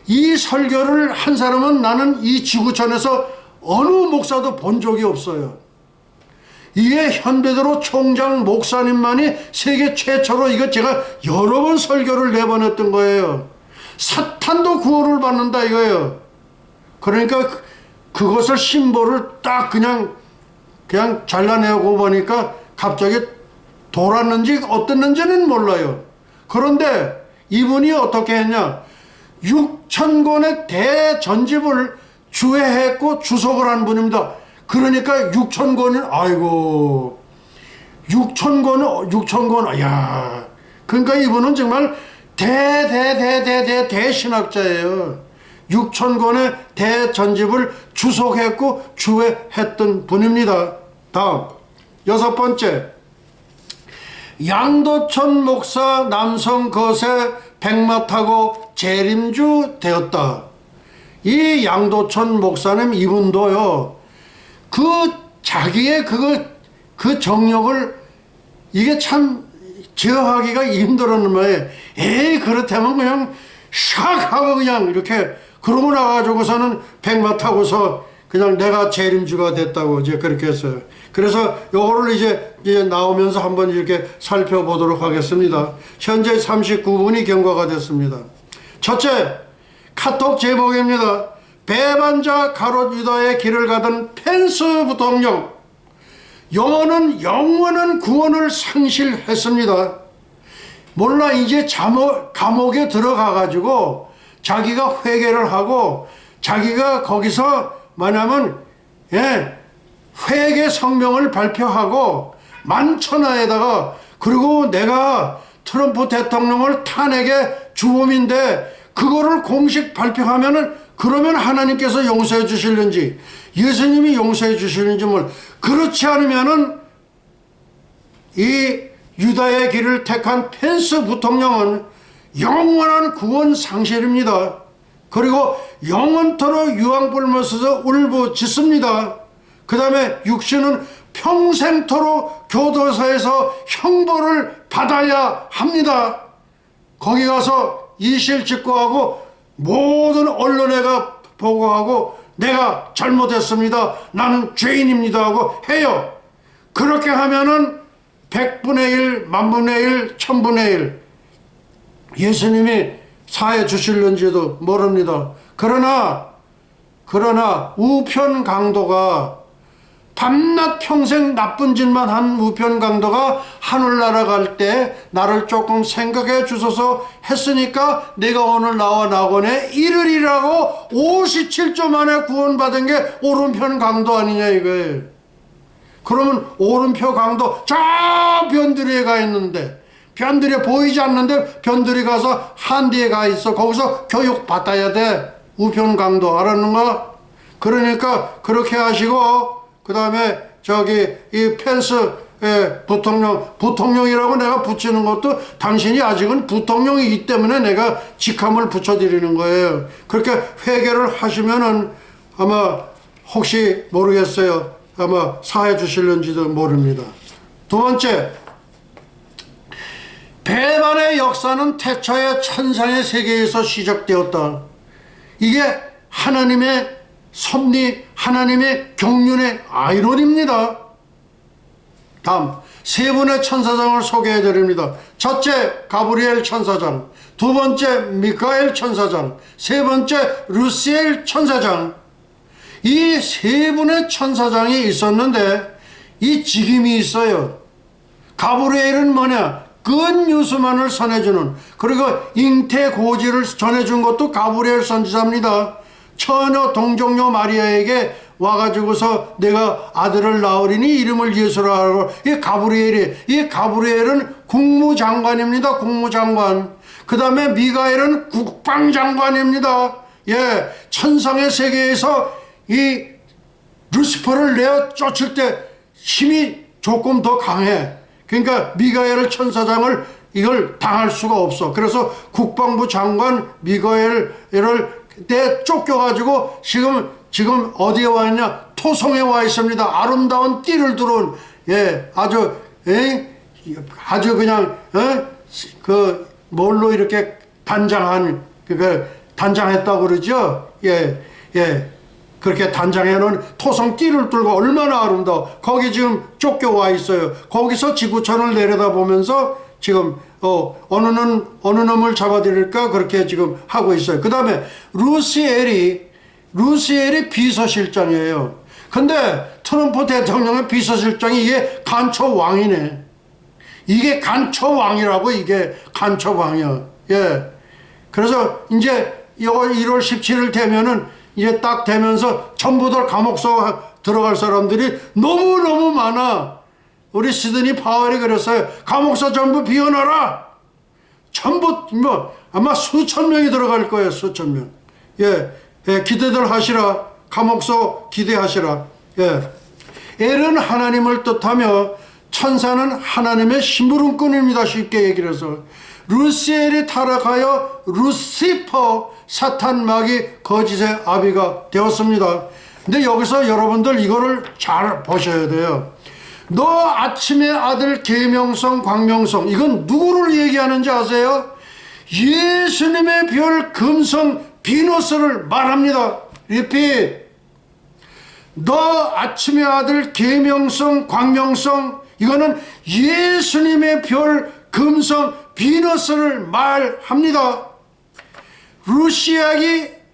이 설교를 한 사람은 나는 이 지구촌에서 어느 목사도 본 적이 없어요. 이게 현베드로 총장 목사님만이 세계 최초로 이거 제가 여러 번 설교를 내보냈던 거예요. 사탄도 구원을 받는다 이거예요. 그러니까 그것을 심볼을 딱 그냥 잘라내고 보니까 갑자기 돌았는지 어땠는지는 몰라요. 그런데 이분이 어떻게 했냐? 6,000권의 대전집을 주회했고 주석을 한 분입니다. 그러니까 6,000권은 아이고 6,000권 야, 그러니까 이분은 정말 대신학자예요. 6,000권의 대전집을 주석했고 주회했던 분입니다. 다음 여섯 번째, 양도천 목사 남성 거세 백마 타고 재림주 되었다. 이 양도천 목사님 이분도요, 그 자기의 그 정욕을 이게 참 제어하기가 힘들었는 말이에요. 그렇다면 그냥 샥 하고 그냥 이렇게 그러고 나가지고서는 백마 타고서 그냥 내가 재림주가 됐다고 이제 그렇게 했어요. 그래서 요거를 이제 나오면서 한번 이렇게 살펴보도록 하겠습니다. 현재 39분이 경과가 됐습니다. 첫째, 카톡 제목입니다. 배반자 가롯 유다의 길을 가던 펜스 부통령, 영어는 영원한 구원을 상실했습니다. 몰라 이제 감옥에 들어가가지고 자기가 회개를 하고 자기가 거기서 뭐냐면 회개 성명을 발표하고 만천하에다가, 그리고 내가 트럼프 대통령을 탄핵의 주범인데 그거를 공식 발표하면은 그러면 하나님께서 용서해 주실는지 예수님이 용서해 주실는지 그렇지 않으면은 이 유다의 길을 택한 펜스 부통령은 영원한 구원 상실입니다. 그리고 영원토록 유황 불면서 울부짖습니다. 그 다음에 육신은 평생토록 교도소에서 형벌을 받아야 합니다. 거기 가서 이실직고하고 모든 언론에가 보고하고 내가 잘못했습니다. 나는 죄인입니다 하고 해요. 그렇게 하면은 100분의 1, 만분의 1, 천분의 1 예수님이 사해 주실는지도 모릅니다. 그러나 우편 강도가 밤낮 평생 나쁜 짓만 한 우편 강도가 하늘나라 갈 때 나를 조금 생각해 주소서 했으니까 내가 오늘 나와 낙원에 이르리라고 57조 만에 구원받은 게 오른편 강도 아니냐 이거예요. 그러면 오른편 강도 저 변두리에 가 있는데 변두리에 보이지 않는데 변두리 가서 한디에 가 있어. 거기서 교육 받아야 돼. 우편 강도 알았는가? 그러니까 그렇게 하시고 그 다음에 저기 이 펜스 부통령이라고 내가 붙이는 것도 당신이 아직은 부통령이기 때문에 내가 직함을 붙여드리는 거예요. 그렇게 회개를 하시면은 아마 혹시 모르겠어요. 아마 사해 주실는지도 모릅니다. 두 번째, 배반의 역사는 태초의 천상의 세계에서 시작되었다. 이게 하나님의 섭리, 하나님의 경륜의 아이론입니다. 다음 세 분의 천사장을 소개해 드립니다. 첫째 가브리엘 천사장, 두 번째 미카엘 천사장, 세 번째 루시엘 천사장. 이 세 분의 천사장이 있었는데 이 직임이 있어요. 가브리엘은 뭐냐? 근유수만을 전해주는, 그리고 잉태고지를 전해준 것도 가브리엘 선지자입니다. 처녀 동정녀 마리아에게 와가지고서 내가 아들을 낳으리니 이름을 예수라 하고, 이 가브리엘은 국무장관입니다. 국무장관. 그 다음에 미가엘은 국방장관입니다. 예, 천상의 세계에서 이 루시퍼를 내어 쫓을 때 힘이 조금 더 강해. 그러니까 미가엘 천사장을 이걸 당할 수가 없어. 그래서 국방부 장관 미가엘을 내 쫓겨가지고 지금 어디에 와 있냐? 토성에 와 있습니다. 아름다운 띠를 두른, 예, 아주 그냥 그 뭘로 이렇게 단장한, 단장했다고 그러죠. 예. 그렇게 단장해놓은 토성 띠를 뚫고 얼마나 아름다워. 거기 지금 쫓겨와 있어요. 거기서 지구촌을 내려다보면서 지금 어느 놈을 잡아드릴까 그렇게 지금 하고 있어요. 그 다음에 루시엘이 비서실장이에요. 근데 트럼프 대통령의 비서실장이 이게 간첩왕이네. 이게 간첩왕이라고. 이게 간첩왕이야. 예. 그래서 이제 이거 1월 17일 되면은 이제 딱 되면서 전부들 감옥소 들어갈 사람들이 너무너무 많아. 우리 시드니 파월이 그랬어요. 감옥소 전부 비워놔라. 전부 아마 수천 명이 들어갈 거예요. 수천 명. 예, 기대들 하시라. 감옥소 기대하시라. 예. 엘은 하나님을 뜻하며 천사는 하나님의 심부름꾼입니다. 쉽게 얘기를 해서. 루시엘이 타락하여 루시퍼, 사탄 마귀 거짓의 아비가 되었습니다. 근데 여기서 여러분들 이거를 잘 보셔야 돼요. 너 아침의 아들 계명성 광명성, 이건 누구를 얘기하는지 아세요? 예수님의 별 금성 비너스를 말합니다. 리핏. 너 아침의 아들 계명성 광명성, 이거는 예수님의 별 금성 비너스를 말합니다.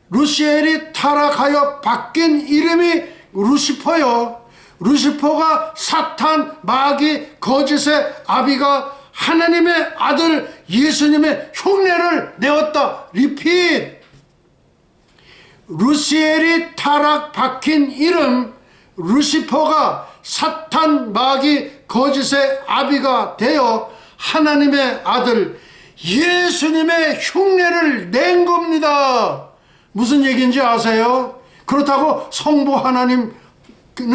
루시엘이 타락하여 바뀐 이름이 루시퍼요. 루시퍼가 사탄, 마귀, 거짓의 아비가 하나님의 아들 예수님의 흉내를 내었다. 리핏. 루시엘이 타락 박힌 이름, 루시퍼가 사탄, 마귀, 거짓의 아비가 되어 하나님의 아들 예수님의 흉내를 낸 겁니다. 무슨 얘기인지 아세요? 그렇다고 성부 하나님은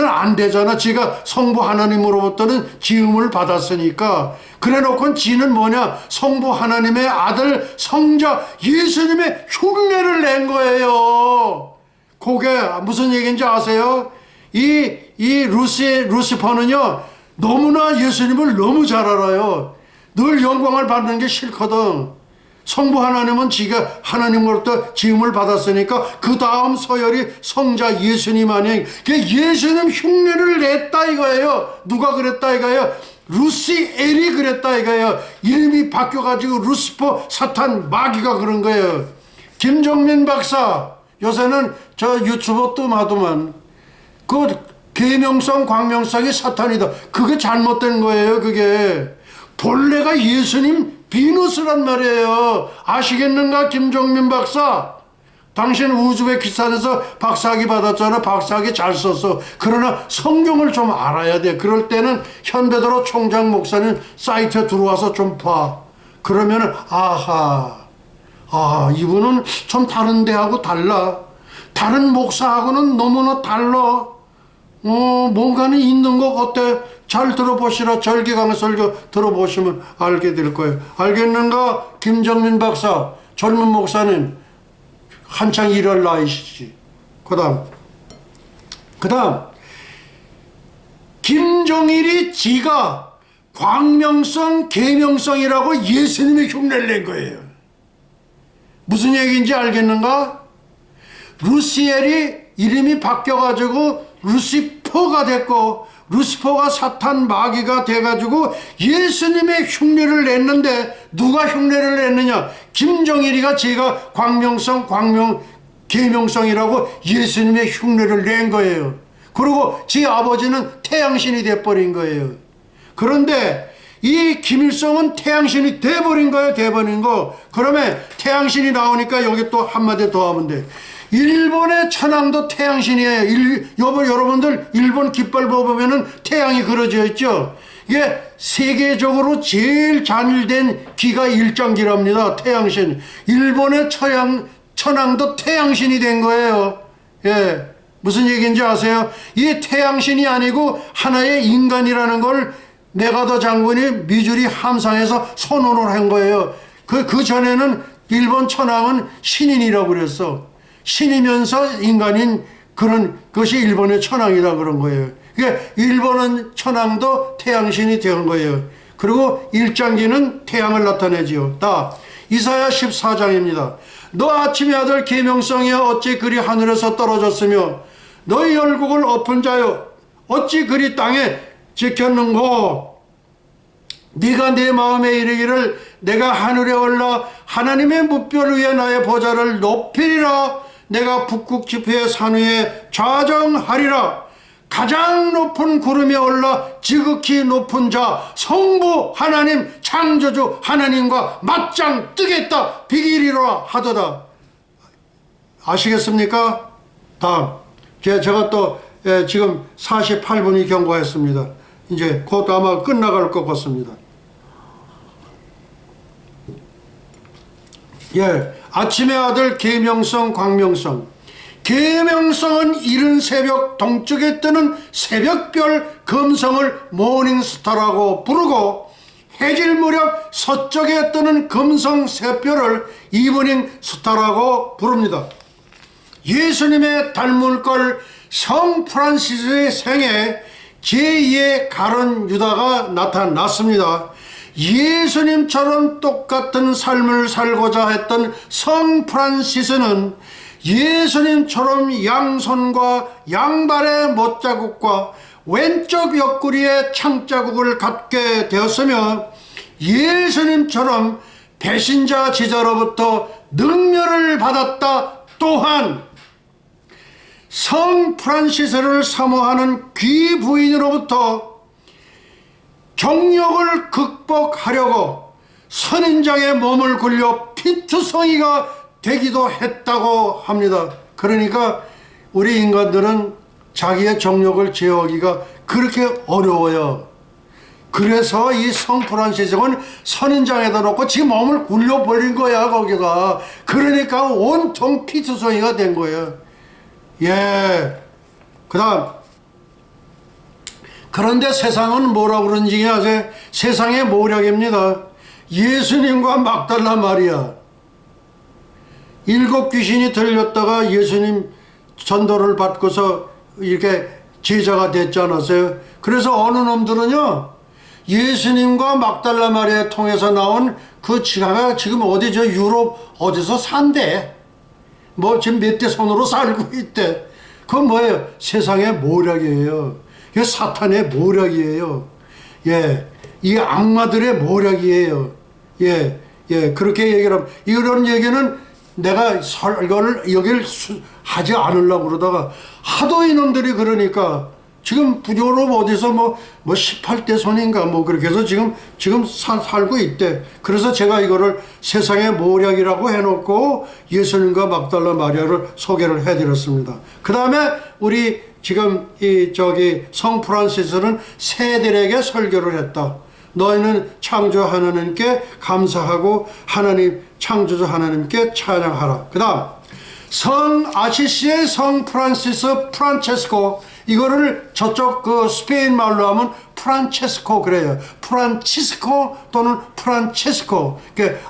안 되잖아. 지가 성부 하나님으로부터는 지음을 받았으니까. 그래놓고 지는 뭐냐? 성부 하나님의 아들 성자 예수님의 흉내를 낸 거예요. 그게 무슨 얘기인지 아세요? 이 루시퍼는요 너무나 예수님을 너무 잘 알아요. 늘 영광을 받는 게 싫거든. 성부 하나님은 지가 하나님으로부터 지음을 받았으니까 그 다음 서열이 성자 예수님 아니에요. 예수님 흉내를 냈다 이거예요. 누가 그랬다 이거예요? 루시엘이 그랬다 이거예요. 이름이 바뀌어가지고 루시퍼 사탄 마귀가 그런 거예요. 김정민 박사 요새는 저 유튜브 뜸하더만 그 계명성 광명성이 사탄이다. 그게 잘못된 거예요. 그게 본래가 예수님 비누스란 말이에요. 아시겠는가 김종민 박사? 당신 우즈베키스탄에서 박사학위 받았잖아. 박사학위 잘 썼어. 그러나 성경을 좀 알아야 돼. 그럴 때는 현대도로 총장 목사님 사이트에 들어와서 좀 봐. 그러면은 이분은 좀 다른 데하고 달라. 다른 목사하고는 너무나 달라. 뭔가는 있는 것 같아. 잘 들어보시라. 절기강의 설교 들어보시면 알게 될 거예요. 알겠는가? 김정민 박사, 젊은 목사님, 한창 일할 나이시지. 그 다음 김종일이 지가 광명성, 계명성이라고 예수님의 흉내를 낸 거예요. 무슨 얘기인지 알겠는가? 루시엘이 이름이 바뀌어가지고 루시퍼가 됐고 루시퍼가 사탄 마귀가 돼가지고 예수님의 흉내를 냈는데 누가 흉내를 냈느냐? 김정일이가 제가 광명성, 계명성이라고 예수님의 흉내를 낸 거예요. 그리고 제 아버지는 태양신이 돼버린 거예요. 그런데 이 김일성은 태양신이 돼버린 거예요. 돼버린 거. 그러면 태양신이 나오니까 여기 또 한마디 더 하면 돼. 일본의 천황도 태양신이에요. 여러분들 일본 깃발 보면은 태양이 그려져 있죠. 이게 세계적으로 제일 잔일된 기가 일장기랍니다. 태양신. 일본의 천황도 태양신이 된 거예요. 예, 무슨 얘기인지 아세요? 이 태양신이 아니고 하나의 인간이라는 걸 네가더 장군이 미주리 함상에서 선언을 한 거예요. 그 전에는 일본 천황은 신인이라고 그랬어. 신이면서 인간인 그런 것이 일본의 천황이라 그런 거예요. 그러니까 일본은 천황도 태양신이 된 거예요. 그리고 일장기는 태양을 나타내지요. 이사야 14장입니다. 너 아침의 아들 계명성이여 어찌 그리 하늘에서 떨어졌으며 너희 열국을 엎은 자여 어찌 그리 땅에 지켰는고 네가 내 마음에 이르기를 내가 하늘에 올라 하나님의 뭇별 위에 나의 보좌를 높이리라. 내가 북극 지표의 산 위에 좌정하리라. 가장 높은 구름에 올라 지극히 높은 자 성부 하나님 창조주 하나님과 맞짱 뜨겠다 비기리라 하더라. 아시겠습니까? 다음 제가 또 지금 48분이 경과했습니다. 이제 곧 아마 끝나갈 것 같습니다. 아침의 아들 계명성, 광명성. 계명성은 이른 새벽 동쪽에 뜨는 새벽별 금성을 모닝스타라고 부르고 해질 무렵 서쪽에 뜨는 금성 새별을 이브닝 스타라고 부릅니다. 예수님의 닮을 걸 성 프란시스의 생에 제2의 가론 유다가 나타났습니다. 예수님처럼 똑같은 삶을 살고자 했던 성 프란시스는 예수님처럼 양손과 양발의 못자국과 왼쪽 옆구리에 창자국을 갖게 되었으며 예수님처럼 배신자 제자로부터 능멸을 받았다. 또한 성 프란시스를 사모하는 귀 부인으로부터 정욕을 극복하려고 선인장에 몸을 굴려 피투성이가 되기도 했다고 합니다. 그러니까 우리 인간들은 자기의 정욕을 제어하기가 그렇게 어려워요. 그래서 이 성 프란시스코는 선인장에다 놓고 지금 몸을 굴려버린 거야 거기가. 그러니까 온통 피투성이가 된 거예요. 예. 그 다음, 그런데 세상은 뭐라고 그런지 아세요? 세상의 모략입니다. 예수님과 막달라 마리아, 7 귀신이 들렸다가 예수님 전도를 받고서 이렇게 제자가 됐지 않았어요? 그래서 어느 놈들은요, 예수님과 막달라 마리아 통해서 나온 그 지가가 지금 어디 저 유럽 어디서 산대. 뭐 지금 몇 대 손으로 살고 있대. 그건 뭐예요? 세상의 모략이에요. 이거 사탄의 모략이에요. 예, 이 악마들의 모략이에요. 예, 예, 그렇게 얘기를 하면, 이런 얘기는 내가 설거를 여기를 하지 않으려고 그러다가 하도 이놈들이 그러니까 지금 유럽 어디서 뭐 18대 손인가 뭐 그렇게 해서 지금 살고 있대. 그래서 제가 이거를 세상의 모략이라고 해놓고 예수님과 막달라 마리아를 소개를 해드렸습니다. 그 다음에 우리 지금 성 프란시스는 새들에게 설교를 했다. 너희는 창조 하나님께 감사하고 하나님 창조주 하나님께 찬양하라. 그 다음 성 아시시의 성 프란체스코, 이거를 저쪽 그 스페인 말로 하면 프란체스코 그래요. 프란치스코 또는 프란체스코.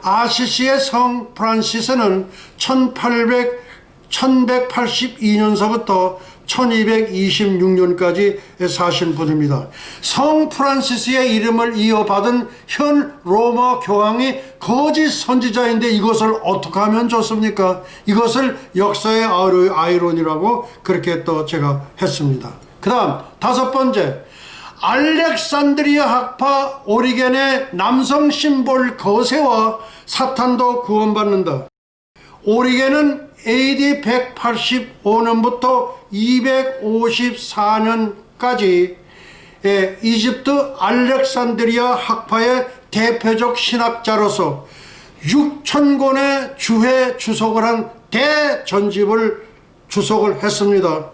아시시의 성 프란시스는 1182년서부터 1226년까지 사신 분입니다. 성 프란시스의 이름을 이어받은 현 로마 교황이 거짓 선지자인데 이것을 어떻게 하면 좋습니까? 이것을 역사의 아이러니라고 그렇게 또 제가 했습니다. 그 다음 5번째, 알렉산드리아 학파 오리겐의 남성 심볼 거세와 사탄도 구원받는다. 오리겐은 AD 185년부터 254년까지 이집트 알렉산드리아 학파의 대표적 신학자로서 6,000권의 주해 주석을 한 대전집을 주석을 했습니다.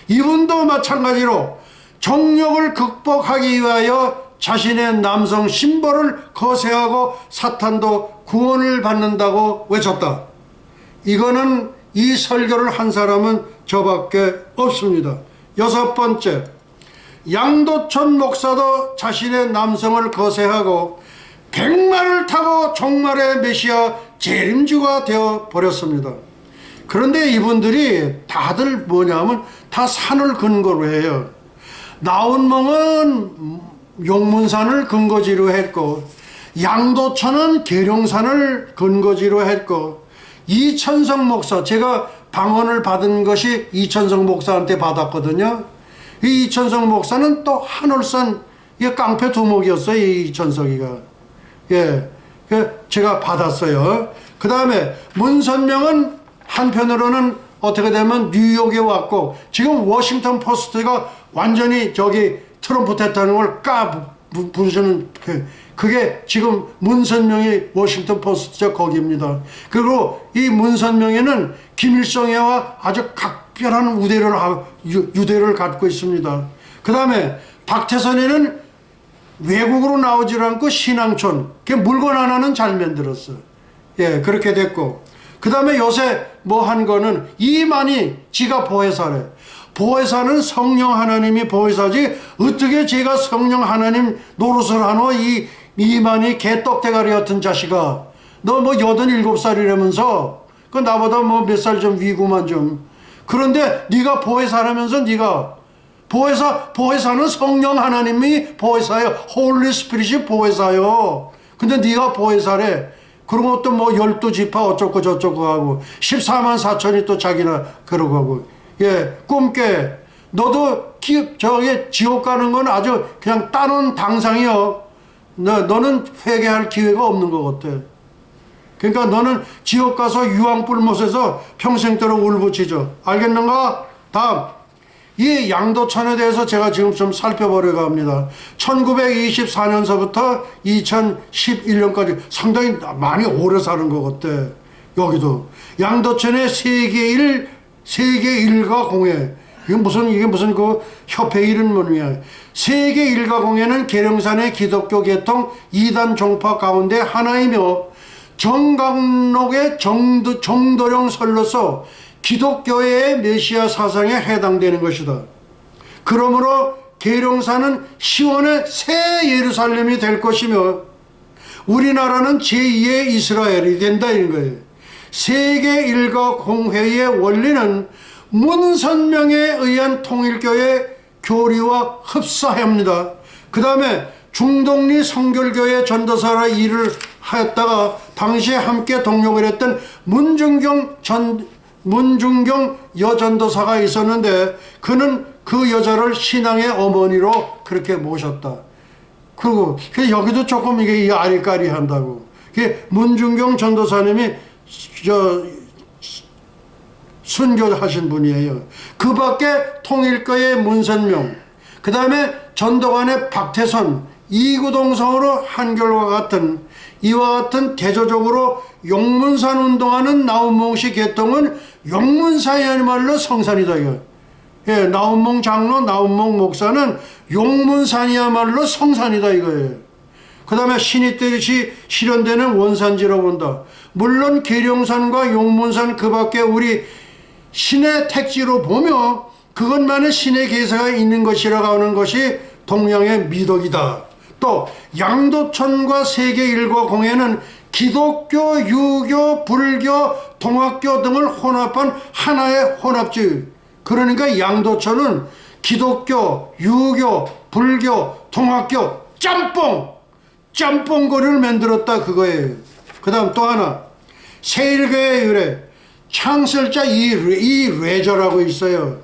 이분도 마찬가지로 정욕을 극복하기 위하여 자신의 남성 심벌을 거세하고 사탄도 구원을 받는다고 외쳤다. 이거는 이 설교를 한 사람은 저밖에 없습니다. 6번째, 양도천 목사도 자신의 남성을 거세하고 백마를 타고 종말의 메시아 재림주가 되어 버렸습니다. 그런데 이분들이 다들 뭐냐면 다 산을 근거로 해요. 나온몽은 용문산을 근거지로 했고, 양도천은 계룡산을 근거지로 했고, 이천성 목사, 제가 방언을 받은 것이 이천성 목사한테 받았거든요. 이 이천성 목사는 또 한올산, 이게 깡패 두목이었어요, 이 이천성이가. 예, 제가 받았어요. 그 다음에 문선명은 한편으로는 어떻게 되면 뉴욕에 왔고, 지금 워싱턴 포스트가 완전히 저기 트럼프 대통령을 부르시는, 그게 지금 문선명이 워싱턴 포스트죠, 거기입니다. 그리고 이 문선명에는 김일성애와 아주 각별한 유대를 갖고 있습니다. 그 다음에 박태선에는 외국으로 나오질 않고 신앙촌, 물건 하나는 잘 만들었어. 예, 그렇게 됐고. 그 다음에 요새 뭐 한 거는 이만희, 지가 보혜사래. 보혜사는 성령 하나님이 보혜사지 어떻게 제가 성령 하나님 노릇을 하노? 이만희 개떡대가리 같은 자식아, 너 뭐 87살이라면서 그 나보다 뭐 몇 살 좀 위구만 좀. 그런데 네가 보혜사라면서 네가 보혜사는 성령 하나님이 보혜사예요. 홀리 스피릿이 보혜사요. 근데 네가 보혜사래. 그런 것도 뭐 12지파 어쩌고 저쩌고 하고 14만 4천이 또 자기나 그러고 하고. 예, 꿈깨. 너도 저기 지옥 가는 건 아주 그냥 따놓은 당상이요. 너는 회개할 기회가 없는 것 같아. 그러니까 너는 지옥 가서 유황불못에서 평생도록 울부짖어. 알겠는가? 다음, 이 양도천에 대해서 제가 지금 좀 살펴보려고 합니다. 1924년서부터 2011년까지 상당히 많이 오래 사는 것 같아. 여기도 양도천의 세계 일가 공회, 이게 무슨 그 협회 이름 뭐냐. 세계 일가공예는 계룡산의 기독교 계통 2단 종파 가운데 하나이며 정강록의 정도령 설로서 기독교의 메시아 사상에 해당되는 것이다. 그러므로 계룡산은 시온의 새 예루살렘이 될 것이며 우리나라는 제2의 이스라엘이 된다 이런 거예요. 세계 일가 공회의 원리는 문선명에 의한 통일교의 교리와 흡사합니다. 그 다음에 중동리 성결교회 전도사라 일을 하였다가 당시에 함께 동역을 했던 문중경 여전도사가 있었는데 그는 그 여자를 신앙의 어머니로 그렇게 모셨다. 그리고 여기도 조금 이게 아리까리 한다고. 문중경 전도사님이 순교하신 분이에요. 그 밖에 통일교의 문선명, 그 다음에 전도관의 박태선, 이구동성으로 한결과 같은 이와 같은 대조적으로 용문산 운동하는 나운몽씨 계통은 용문산이야말로 성산이다 이거. 예, 나운몽 장로, 나운몽 목사는 용문산이야말로 성산이다 이거예요. 그 다음에 신이 뜻이 실현되는 원산지로 본다. 물론 계룡산과 용문산 그 밖에 우리 신의 택지로 보며 그것만의 신의 계사가 있는 것이라고 하는 것이 동양의 미덕이다. 또 양도천과 세계 일과 공예는 기독교, 유교, 불교, 동학교 등을 혼합한 하나의 혼합주의. 그러니까 양도천은 기독교, 유교, 불교, 동학교 짬뽕거리를 만들었다 그거예요. 그 다음 또 하나 세일교의 유래 창설자 이뢰저라고 있어요.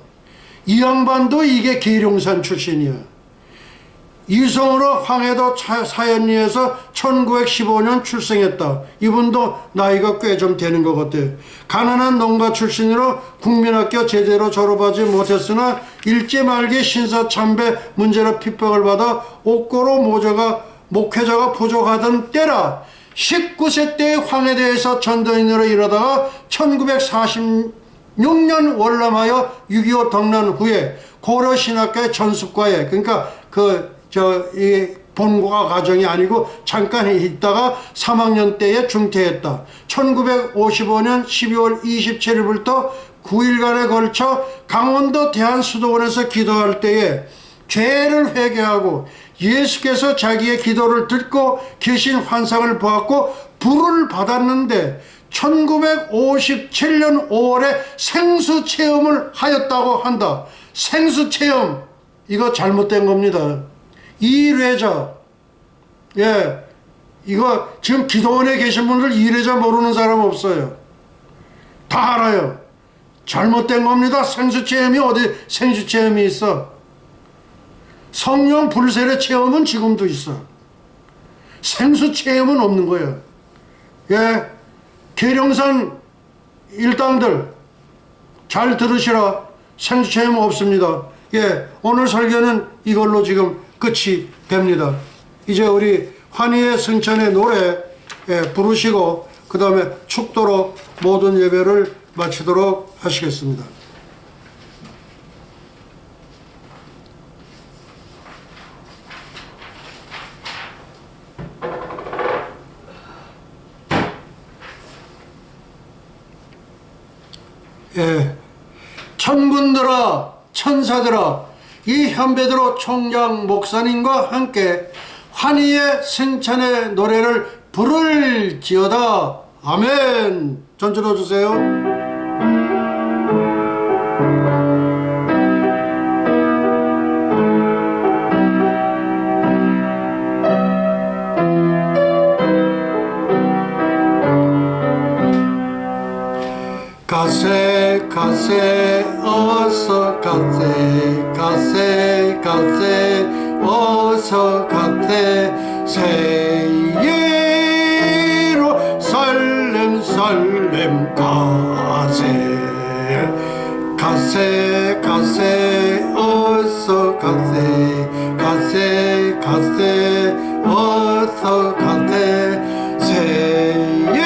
이 양반도 이게 계룡산 출신이야. 이성으로 황해도 사연리에서 1915년 출생했다. 이분도 나이가 꽤 좀 되는 것 같아요. 가난한 농가 출신으로 국민학교 제대로 졸업하지 못했으나 일제 말기 신사참배 문제로 핍박을 받아 옥고로 목회자가 부족하던 때라 19세 때 황해도에서 전도인으로 일하다가 1946년 월남하여 6.25 덕난 후에 고려신학교의 전숙과에 그러니까 이 본과 과정이 아니고 잠깐 있다가 3학년 때에 중퇴했다. 1955년 12월 27일부터 9일간에 걸쳐 강원도 대한수도원에서 기도할 때에 죄를 회개하고 예수께서 자기의 기도를 듣고 계신 환상을 보았고 불을 받았는데 1957년 5월에 생수체험을 하였다고 한다. 생수체험 이거 잘못된 겁니다. 이뢰자, 예, 이거 지금 기도원에 계신 분들 이뢰자 모르는 사람 없어요. 다 알아요. 잘못된 겁니다. 생수체험이 어디 생수체험이 있어? 성령 불세례 체험은 지금도 있어. 생수체험은 없는 거예요. 예, 계룡산 일당들 잘 들으시라. 생수체험 없습니다. 예, 오늘 설교는 이걸로 지금 끝이 됩니다. 이제 우리 환희의 승천의 노래 부르시고 그 다음에 축도로 모든 예배를 마치도록 하시겠습니다. 예, 천군들아 천사들아 이 현배드로 총장 목사님과 함께 환희의 승천의 노래를 부를지어다. 아멘. 전주로 주세요. 가세 가세 어서 가세 가세 가세 어서 가세 새예로 살렘 살렘 가세 가세 가세 어서 가세 가세 가세 어서 가세 새예로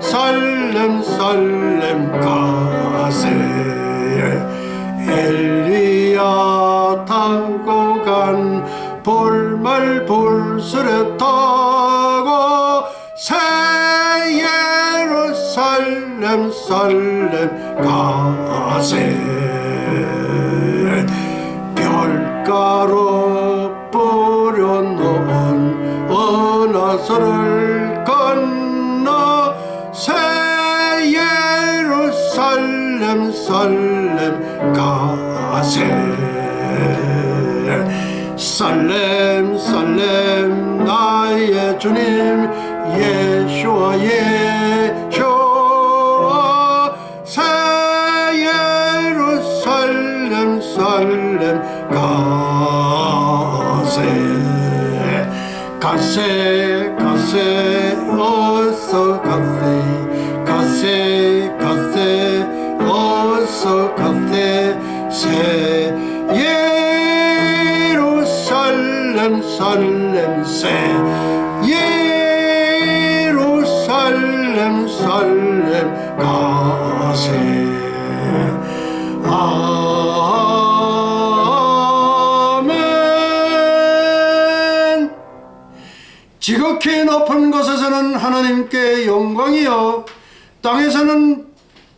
살렘 살렘 가세 불술에 타고 새 예루살렘 살렘 가세 별가루 뿌려놓은 은하수를 건너 새 예루살렘 살렘 가세 살렘 살렘 나의 주님 예수와 예수와 새 예루살렘 살렘 가세 가세 가세 어서 가세 가세 가세 어서 가세 새 예루살렘 살렘 새 예루살렘 살렘 가세 아멘. 지극히 높은 곳에서는 하나님께 영광이요 땅에서는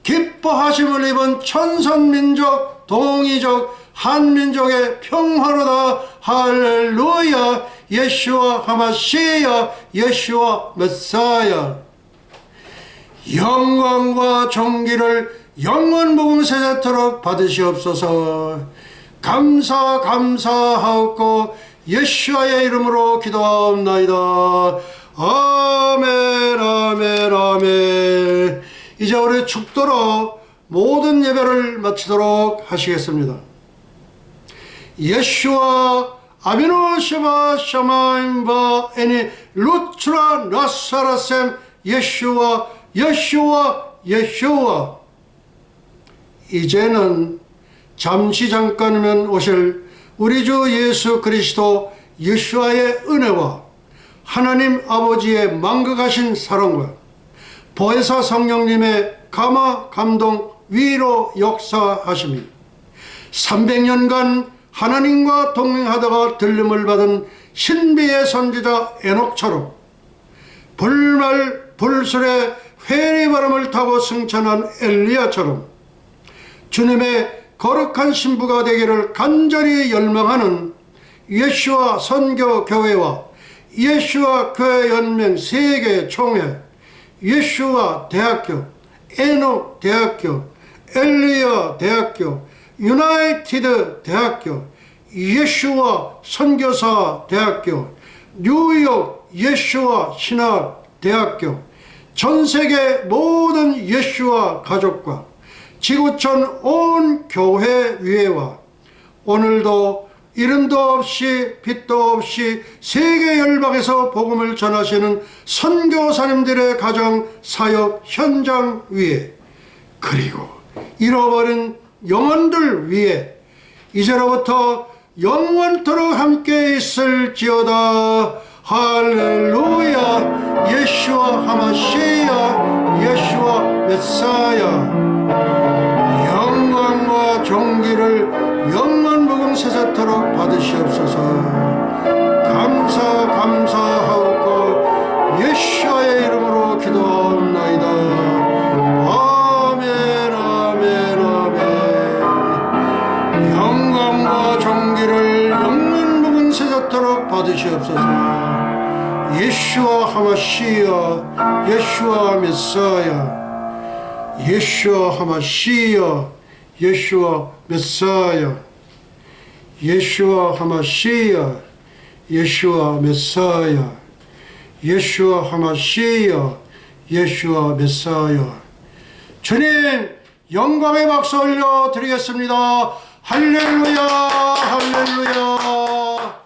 기뻐하심을 입은 천선민족 동이족 한민족의 평화로다. 할렐루야. 예수와 하마시야 예수와 메사야. 영광과 존귀를 영원 무궁세자토록 받으시옵소서. 감사하옵고 예수와의 이름으로 기도하옵나이다. 아멘 아멘 아멘. 이제 우리 축도로 모든 예배를 마치도록 하시겠습니다. 예수와 아미노 샤마 샤마임바 애니 루트라 나사라셈 예수와 예수와 예수와. 이제는 잠시 잠깐이면 오실 우리 주 예수 그리스도 예수와의 은혜와 하나님 아버지의 망극하신 사랑과 보혜사 성령님의 감화 감동 위로 역사하심이 300년간 하나님과 동행하다가 들림을 받은 신비의 선지자 에녹처럼 불말 불술의 회리바람을 타고 승천한 엘리야처럼 주님의 거룩한 신부가 되기를 간절히 열망하는 예수와 선교교회와 예수와 교회 연맹 세계 총회, 예수와 대학교, 에녹 대학교, 엘리야 대학교, 유나이티드 대학교, 예수와 선교사 대학교, 뉴욕 예수와 신학 대학교, 전세계 모든 예수와 가족과 지구촌 온 교회 위에와 오늘도 이름도 없이 빛도 없이 세계 열방에서 복음을 전하시는 선교사님들의 가정 사역 현장 위에 그리고 잃어버린 영혼들 위에 이제로부터 영원토록 함께 있을지어다. 할렐루야. 예수와 하마시야 예수와 메사야. 영광과 존귀를 영원 무궁세자토록 받으시옵소서. 감사하옵고 예수와의 이름으로 기도하옵나이다. 아멘 아멘 아멘. 영광과 존귀를 영원 무궁세자토록 받으시옵소서. 예수와 하마시야 예수와 메사야. 예수와 하마시야 예수와 메사야. 예수와 하마시야 예수와 메사야. 예수와 하마시야 예수와 메사야. 주님 영광의 박수 올려 드리겠습니다. 할렐루야 할렐루야.